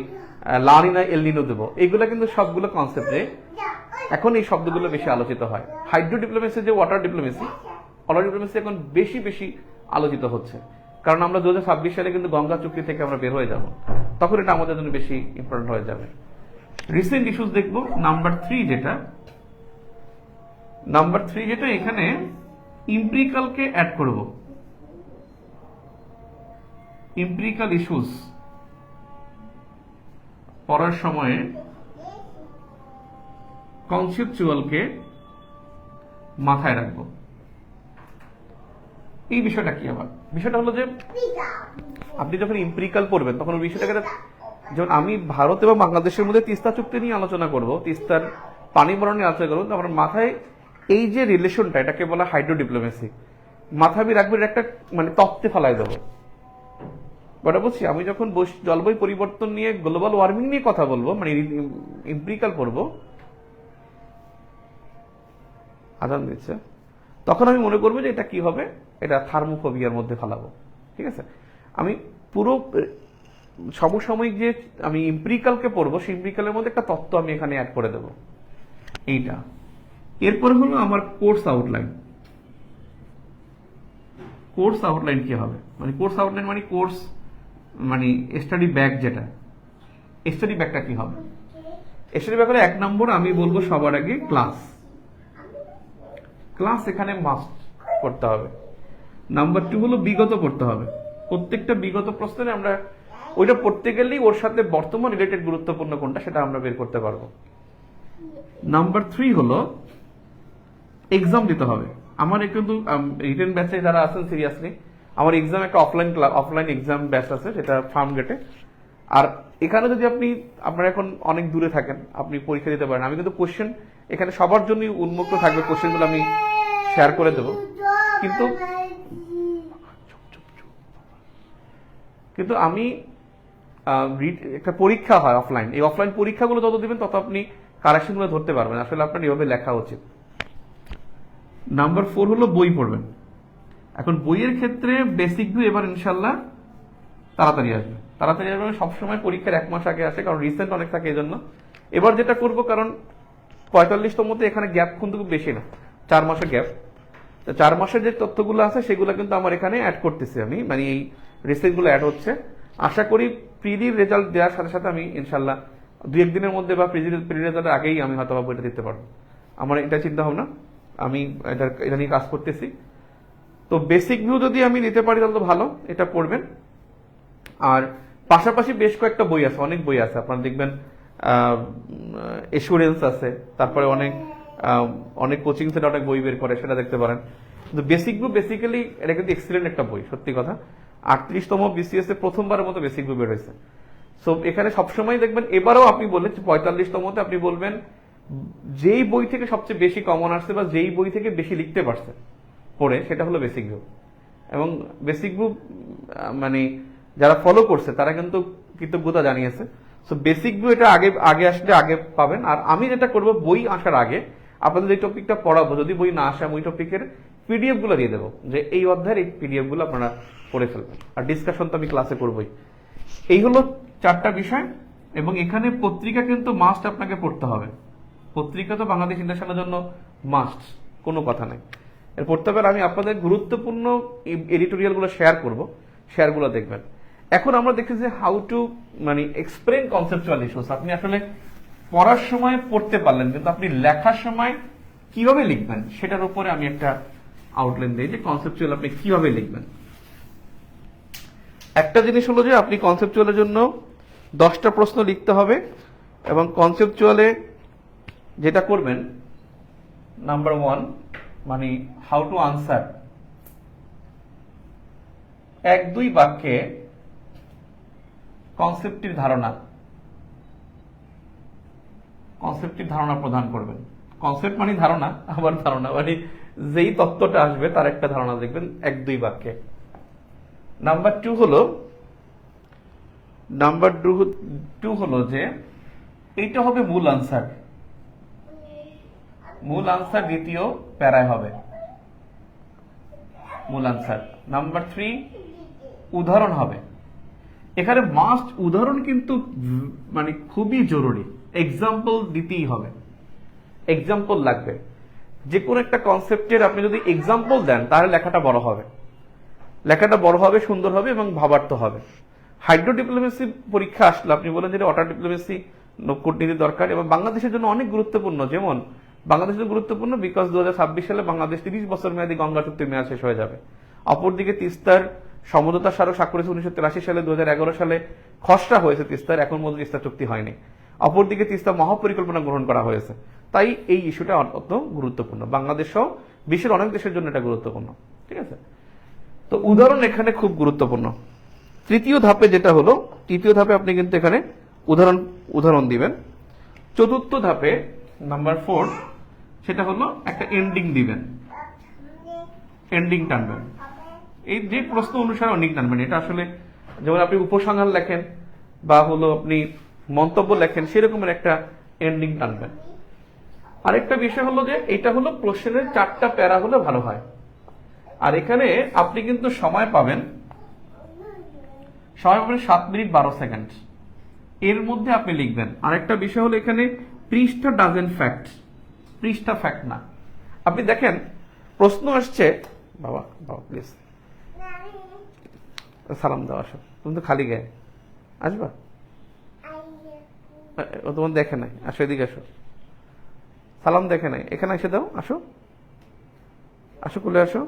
লানিনা এলনিনো দেবো, এগুলো কিন্তু সবগুলো কনসেপ্টে এখন এই শব্দগুলো বেশি আলোচিত হয়। হাইড্রো ডিপ্লোমেসি যে ওয়াটার ডিপ্লোমেসি, ওয়াটার ডিপ্লোমেসি এখন বেশি বেশি আলোচিত হচ্ছে, কারণ আমরা 2026 সালে কিন্তু গঙ্গা চুক্তি থেকে আমরা বের হয়ে যাব, তখন এটা আমাদের জন্য বেশি ইম্পর্টেন্ট হয়ে যাবে। রিসেন্ট ইস্যুস দেখবো। নাম্বার 3 যেটা এখানে ইম্পিরিক্যালকে অ্যাড করব। ইম্পিরিক্যাল ইস্যুস পড়ার সময়ে কনসেপচুয়ালকে মাথায় রাখবো। এই বিষয়টা কি আবার? বিষয়টা হলো যে আপনি যখন ইম্পিরিক্যাল পড়বেন তখন ওই বিষয়টাকে, যেমন আমি ভারত এবং বাংলাদেশের মধ্যে তিস্তা চুক্তি নিয়ে আলোচনা করব, তিস্তার পানি বরণ নিয়ে আলোচনা করবো, তখন মাথায় এই যে রিলেশনটা, এটাকে বলা হাইড্রো ডিপ্লোমেসি, মাথায় আমি রাখবো, একটা মানে তত্ত্বে ফেলাই দেবো। ওটা বলছি আমি যখন জলবায়ু পরিবর্তন নিয়ে, গ্লোবাল ওয়ার্মিং নিয়ে কথা বলবো, মানে ইম্পিরিক্যাল পড়বো, আজান দিচ্ছে, তখন আমি মনে করবো যে এটা কি হবে, এটা থার্মোফোবিয়ার মধ্যে ফেলাবো। ঠিক আছে, আমি পুরো সমসাময়িক যে আমি ইম্পিরিক্যালকে পড়বো, সেই ইম্পিরিক্যালের মধ্যে একটা তত্ত্ব আমি এখানে অ্যাড করে দেবো, এইটা। এরপরে হলো আমার কোর্স আউটলাইন। কোর্স আউটলাইন কি হবে, মানে কোর্স আউটলাইন মানে কোর্স মানে স্টাডি ব্যাগ, যেটা স্টাডি ব্যাগটা কি হবে? স্টাডি ব্যাগ হলো 1 নম্বর আমি বলবো সবার আগে ক্লাস। ক্লাস এখানে মাস্ট করতে হবে। নাম্বার 2 হলো বিগত পড়তে হবে। প্রত্যেকটা বিগত প্রশ্নে আমরা ওইটা পড়তে গেলেই ওর সাথে বর্তমান রিলেটেড গুরুত্বপূর্ণ কোনটা সেটা আমরা বের করতে পারবো। নাম্বার 3 হলো এক্সাম দিতে হবে। আমার কিন্তু রিটেন ব্যাচে যারা আছেন সিরিয়াসলি, আমার এক্সাম একটা অফলাইন এক্সাম ব্যাচ আছে, সেটা ফার্ম গেটে। আর এখানে যদি আপনারা এখন অনেক দূরে থাকেন, আপনি পরীক্ষা দিতে পারেন, আমি কিন্তু কোশ্চেন এখানে সবার জন্যই উন্মুক্ত থাকবে, কোশ্চেনগুলো আমি শেয়ার করে দেবো। কিন্তু আমি একটা পরীক্ষা হয় অফলাইন, এই অফলাইন পরীক্ষাগুলো যত দিবেন তত আপনি কারেকশনগুলো ধরতে পারবেন, আসলে আপনার এভাবে লেখা উচিত। নাম্বার 4 হলো বই পড়বেন। এখন বইয়ের ক্ষেত্রে বেসিক ভিউ এবার ইনশাল্লাহ তাড়াতাড়ি আসবে। সবসময় পরীক্ষার 1 মাস আগে আসে, কারণ রিসেন্ট অনেক থাকে এই জন্য। এবার যেটা করব, কারণ 45তমতে এখানে গ্যাপ কিন্তু খুব বেশি না, 4 মাসের গ্যাপ। 4 মাসের যে তথ্যগুলো আছে সেগুলো কিন্তু আমার এখানে অ্যাড করতেছি আমি, মানে এই রিসেন্টগুলো অ্যাড হচ্ছে। আশা করি প্রিলির রেজাল্ট দেওয়ার সাথে সাথে আমি ইনশাল্লাহ 2-1 দিনের মধ্যে বা প্রি রেজাল্টের আগেই আমি হয়তো বইটা দিতে পারবো। আমার এটা চিন্তা ভাবনা, আমি এটা নিয়ে কাজ করতেছি। তো বেসিক ভিউ যদি আমি নিতে পারি তাহলে তো ভালো, এটা পড়বেন। আর পাশাপাশি বেশ কয়েকটা বই আছে, অনেক বই আছে, আপনারা দেখবেন এসুরেন্স আছে, তারপরে অনেক কোচিং সেন্টার অনেক বই বের করে, সেটা দেখতে পারেন। কিন্তু বেসিক ভিউ বেসিক্যালি এটা কিন্তু এক্সিলেন্ট একটা বই, সত্যি কথা। 38তম বিসিএস এ প্রথমবারের মতো বেসিক ভিউ বের হয়েছে। সো এখানে সবসময় দেখবেন, এবারেও আপনি বললেন 45তমতে আপনি বলবেন যেই বই থেকে সবচেয়ে বেশি কমন আসছে বা যেই বই থেকে বেশি লিখতে পারছে পড়ে, সেটা হলো বেসিক ভিউ। এবং বেসিক ভিউ মানে যারা ফলো করছে তারা কিন্তু কৃতজ্ঞতা জানিয়েছে। সো বেসিক ভিউ এটা আগে আসলে আগে পাবেন। আর আমি যেটা করব, বই আসার আগে আপনাদের এই টপিকটা পড়াবো, যদি বই না আসে আমি ওই টপিকের পিডিএফ গুলো দিয়ে দেবো, যে এই অধ্যায়ের এই পিডিএফ গুলো আপনারা পড়ে ফেলবেন। আর ডিসকাশন তো আমি ক্লাসে করবোই। এই হলো 4টা বিষয়। এবং এখানে পত্রিকা কিন্তু মাস্ট আপনাকে পড়তে হবে। পত্রিকা তো বাংলাদেশ ইন্টারন্যাশনালের জন্য মাস্ট, কোনো কথা নাই, এর পড়তে হবে। আমি আপনাদের গুরুত্বপূর্ণ এডিটোরিয়াল গুলো শেয়ার করবো, শেয়ারগুলো দেখবেন। এখন আমরা দেখতেছি হাউ টু মানে এক্সপ্লেন কনসেপচুয়াল ইস্যুস। আপনি আসলে পড়ার সময় পড়তে পারলেন, কিন্তু আপনি লেখার সময় কিভাবে লিখবেন সেটার উপরে আমি একটা আউটলাইন দিই, যে কনসেপচুয়াল আপনি কিভাবে লিখবেন। একটা জিনিস হলো যে আপনি কনসেপচুয়ালের জন্য 10টা প্রশ্ন লিখতে হবে, এবং কনসেপচুয়ালে যেটা করবেন, নাম্বার 1 মানে হাউ টু আনসার 1-2 বাক্যে কনসেপ্টটির ধারণা প্রদান করবেন। কনসেপ্ট মানে ধারণা, আবার ধারণা মানে যেই তত্ত্বটা আসবে তার একটা ধারণা দেখবেন 1-2 বাক্যে। নাম্বার 2 হলো যে এইটা হবে মূল আনসার, দ্বিতীয় প্যারায় হবে মূল আনসার। নাম্বার 3 উদাহরণ হবে। এখানে মাস্ট উদাহরণ কিন্তু মানে খুবই জরুরি, এক্সাম্পল দিতেই হবে, এক্সাম্পল লাগবে। যে কোনো একটা কনসেপ্টের আপনি যদি এক্সাম্পল দেন তাহলে লেখাটা বড় হবে, সুন্দর হবে এবং ভাবার্থ হবে। হাইড্রো ডিপ্লোমেসি পরীক্ষা আসলে আপনি বলেন যে ওয়াটার ডিপ্লোমেসি কূটনীতি দরকার, এবং বাংলাদেশের জন্য অনেক গুরুত্বপূর্ণ। যেমন বাংলাদেশের গুরুত্বপূর্ণ বিকজ 2026 সালে বাংলাদেশ 30 বছর মেয়াদী গঙ্গা চুক্তির মেয়াদ শেষ হয়ে যাবে। অপরদিকে তিস্তার সমঝোতা স্মারক স্বাক্ষর হয়েছে 1983 সালে, 2011 সালে খসড়া হয়েছে তিস্তার, এখন পর্যন্ত তিস্তা চুক্তি হয়নি। অপরদিকে তিস্তা মহাপরিকল্পনা গ্রহণ করা হয়েছে। তাই এই ইস্যুটা অত্যন্ত গুরুত্বপূর্ণ, বাংলাদেশ সহ বিশ্বের অনেক দেশের জন্য এটা গুরুত্বপূর্ণ। ঠিক আছে, তো উদাহরণ এখানে খুব গুরুত্বপূর্ণ। তৃতীয় ধাপে আপনি কিন্তু এখানে উদাহরণ দিবেন। চতুর্থ ধাপে নাম্বার 4 সেটা হলো একটা এন্ডিং দিবেন, এন্ডিং টানবেন। এই যে প্রশ্ন অনুসারে এন্ডিং টানবেন, এটা আসলে যেমন আপনি উপসংহার লেখেন বা হলো আপনি মন্তব্য লেখেন সেরকমের একটা এন্ডিং টানবেন। আরেকটা বিষয় হলো যে এটা হলো প্রশ্নের 4টা প্যারা হলে ভালো হয়। আর এখানে আপনি কিন্তু সময় পাবেন 7 মিনিট 12 সেকেন্ড, এর মধ্যে আপনি লিখবেন। আরেকটা বিষয় হলো এখানে পৃষ্ঠা ডাজেন্ট ফ্যাক্ট, পৃষ্ঠা ফ্যাক্ট না। আপনি দেখেন প্রশ্ন আসছে, বাবা প্লিজ সালাম দাও, আসো, তুমি তো খালি গায়ে আসবা, ও তোমার দেখে নাই, আসো এদিকে আসো, সালাম দেখে নাই, এখানে এসে দাও, আসো কোলে আসো,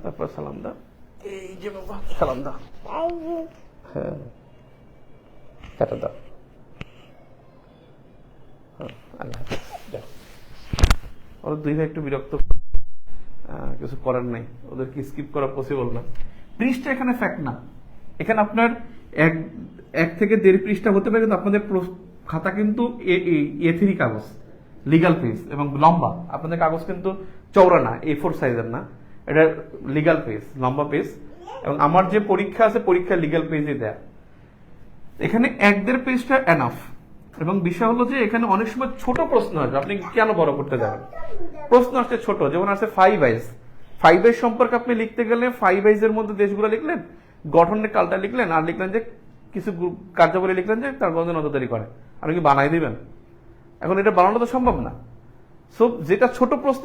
তারপর সালাম দাও, এই যে বাবা সালাম দাও, হ্যাঁ টাটা দাও, আল্লাহ হাফেজ। ওরা 2 ভাই একটু বিরক্ত, কিছু করার নাই, ওদেরকে স্কিপ করা পসিবল না। পৃষ্ঠা এখানে ফ্যাক্ট না, এখানে আপনার 1 থেকে 1.5 পৃষ্ঠা হতে পারে, কিন্তু আপনাদের খাতা কিন্তু A3 কাগজ, লিগাল পেজ এবং লম্বা। আপনাদের কাগজ কিন্তু চওড়া না, A4 সাইজের না, এটা লিগাল পেজ, লম্বা পেজ। এবং আমার যে পরীক্ষা আছে, পরীক্ষা লিগাল পেজে দেয়া। এখানে 1-1.5 পেজটা এনাফ। এবং বিষয় হলো যে এখানে অনেক সময় ছোট প্রশ্ন আসবে, আপনি কেন বড় করতে যাবেন? প্রশ্ন আসছে ছোট, যেমন আছে 5 আইস সম্পর্কে আপনি লিখতে গেলে 5 আইসের মধ্যে দেশগুলো লিখলেন, গঠনের কালটা লিখলেন, আর লিখলেন যে কিছু কার্যাবলী লিখলেন যে তার গন্ধে নজরদারি করে, আপনি কি বানাই দিবেন? এখন এটা বানানো তো সম্ভব না। সো যেটা ছোট প্রশ্ন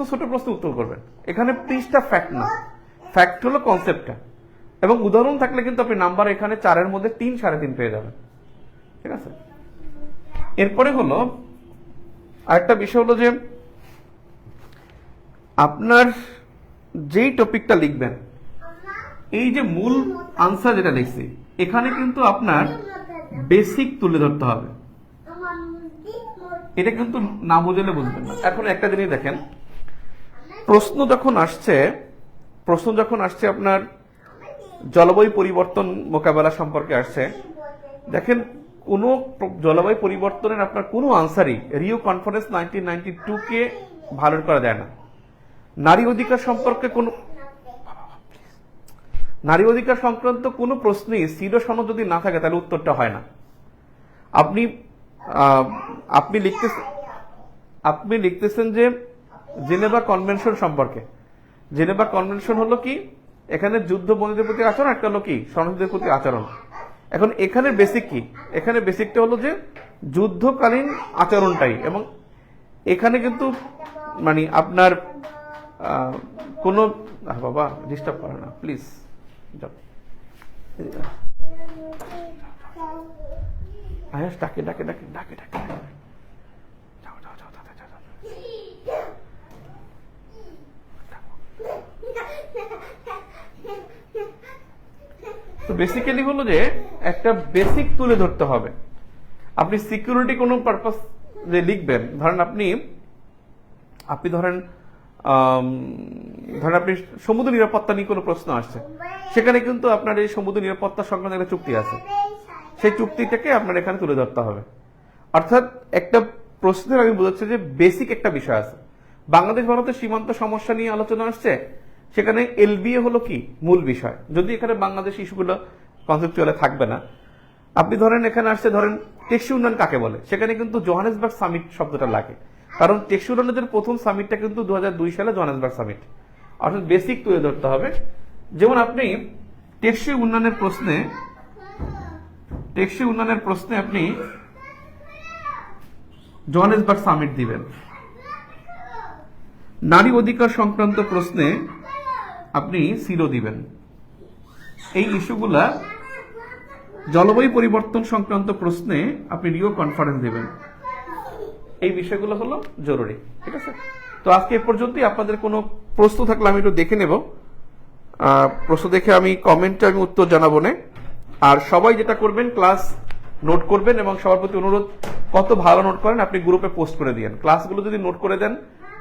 উত্তর করবেন। এখানে পৃষ্ঠা ফ্যাক্ট না, ফ্যাক্ট হলো কনসেপ্টটা। এবং উদাহরণ থাকলে কিন্তু আপনি নাম্বার এখানে 4-এর মধ্যে 3, 3.5 পেয়ে যাবেন। ঠিক আছে, এরপরে হলো আরেকটা বিষয় হলো যে আপনার যেই টপিকটা লিখবেন, এই যে মূল আনসার যেটা লিখছি, এখানে কিন্তু আপনার বেসিক তুলে ধরতে হবে। এটা কিন্তু না বুঝলে বুঝবেন না। এখন একটা জিনিস দেখেন, প্রশ্ন যখন আসছে আপনার জলবায়ু পরিবর্তন মোকাবেলা সম্পর্কে আসছে, দেখেন কোন জলবায়ু পরিবর্তনের আপনার কোনো আনসারই রিও কনফারেন্স 1992 কে ভায়োলেট করা যায় না। নারী অধিকার সংক্রান্ত কোনো প্রশ্নই সিডো সনদ যদি না থাকে তাহলে উত্তরটা হয় না। আপনি লিখতেছেন যে জেনেভা কনভেনশন সম্পর্কে। জেনেভা কনভেনশন হলো কি? এখানে যুদ্ধবন্দীদের প্রতি আচরণ, একটা হলো কি শরণার্থীদের প্রতি আচরণ। এখন এখানে বেসিক কি? এখানে বেসিকটা হলো যে যুদ্ধকালীন আচরণটাই, এবং এখানে কিন্তু মানে আপনার কোনো বাবা ডিস্টার্ব করে না প্লিজ, যাও আয়াস, ডাকে ডাকে ডাকে ডাকে ডাকে যাও যাও যাও যাও যাও। তো বেসিক্যালি হলো যে একটা বেসিক তুলে ধরতে হবে। আপনি সিকিউরিটি কোনো পারপাস যে লিখবেন, ধরেন আপনি ধরেন ধরেন আপনি সমুদ্র নিরাপত্তা নিয়ে কোনো প্রশ্ন আসছে, সেখানে কিন্তু আপনার এই সমুদ্র নিরাপত্তা সংক্রান্ত একটা চুক্তি আছে, সেই চুক্তিটাকে আপনার এখানে তুলে ধরতে হবে। অর্থাৎ একটা প্রশ্নের আমি বোঝাচ্ছি যে বেসিক একটা বিষয় আছে। বাংলাদেশ ভারতের সীমান্ত সমস্যা নিয়ে আলোচনা আসছে, সেখানে এলবিএ হলো কি মূল বিষয়, যদি এখানে বাংলাদেশ ইস্যুগুলো কনসেপচুয়ালে থাকবে না। আপনি ধরেন এখানে আসছে, ধরেন টেকসই উন্নয়ন কাকে বলে, সেখানে কিন্তু জোহানেসবার্গ সামিট শব্দটা লাগে, কারণ টেকসই উন্নয়নের প্রথম সামিটটা কিন্তু 2002 সালে জোহানেসবার্গ সামিট। অর্থাৎ বেসিক তুলে ধরতে হবে। যেমন আপনি টেকসই উন্নয়নের প্রশ্নে আপনি জোহানেসবার্গ সামিট দিবেন। নারী অধিকার সংক্রান্ত প্রশ্নে আপনি সিরো দিবেন। এই ইস্যুগুলা, জলবায়ু পরিবর্তন সংক্রান্ত প্রশ্নে আপনি রিও কনফারেন্স দিবেন। এই বিষয়গুলো হলো জরুরি, ঠিক আছে? তো আজকে এ পর্যন্তই। আপনাদের কোনো প্রশ্ন থাকলে আমি একটু দেখে নেব, প্রশ্ন দেখে আমি কমেন্টে আমি উত্তর জানাবো না। আর সবাই যেটা করবেন, ক্লাস নোট করবেন, এবং সবার প্রতি অনুরোধ, কত ভালো নোট করেন আপনি গ্রুপে পোস্ট করে দিন। ক্লাসগুলো যদি নোট করে দেন,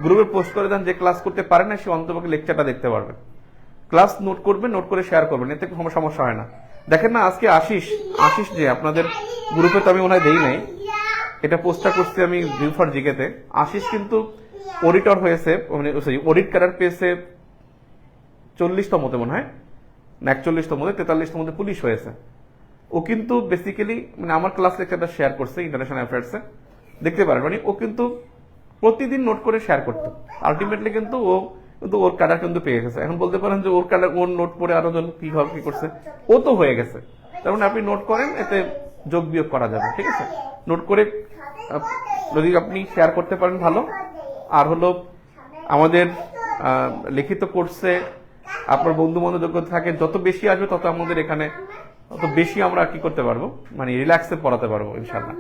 গ্রুপে পোস্ট করে দেন, যে ক্লাস করতে পারে না সে অন্তপক্ষে লেকচারটা দেখতে পারবে। ক্লাস নোট করবেন, নোট করে শেয়ার করবেন, এতে কোনো সমস্যা হয় না। দেখেন না, আজকে আশিস যে আপনাদের গ্রুপে তো আমি মনে হয় দেই নাই, এটা পোস্টটা করছি আমি ভিউ ফর জিকেতে। আশিস কিন্তু অডিটর হয়েছে, মানে অডিট ক্যাডার পেয়েছে 40তমতে মনে হয়, না 41তমতে, 43তমতে পুলিশ হয়েছে। ও কিন্তু বেসিক্যালি মানে আমার ক্লাস লেকচারটা শেয়ার করছে ইন্টারন্যাশনাল অ্যাফেয়ার্সে, দেখতে পারেন। মানে ও কিন্তু প্রতিদিন নোট করে শেয়ার করতো, আলটিমেটলি কিন্তু ওর ক্যাডার কিন্তু পেয়ে গেছে। এখন বলতে পারেন যে ওর ক্যাডার, ওর নোট পড়ে আরো জন কি করছে, ও তো হয়ে গেছে। তার মানে আপনি নোট করেন, এতে যোগ বিয়োগ করা যাবে, ঠিক আছে? নোট করে যদি আপনি শেয়ার করতে পারেন ভালো। আর হলো আমাদের লিখিত কোর্সে আপনার বন্ধু বান্ধব যোগ্য থাকে, যত বেশি আসবে তত আমাদের এখানে তত বেশি আমরা কি করতে পারবো, মানে রিল্যাক্সে পড়াতে পারবো ইনশাল্লাহ,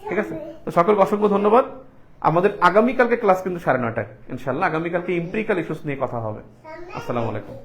ঠিক আছে? তো সকলকে অসংখ্য ধন্যবাদ। আমাদের আগামীকালকে ক্লাস কিন্তু 9:30টায় ইনশাল্লাহ। আগামীকালকে এমপিরিক্যাল ইস্যুস নিয়ে কথা হবে। আসসালামু আলাইকুম।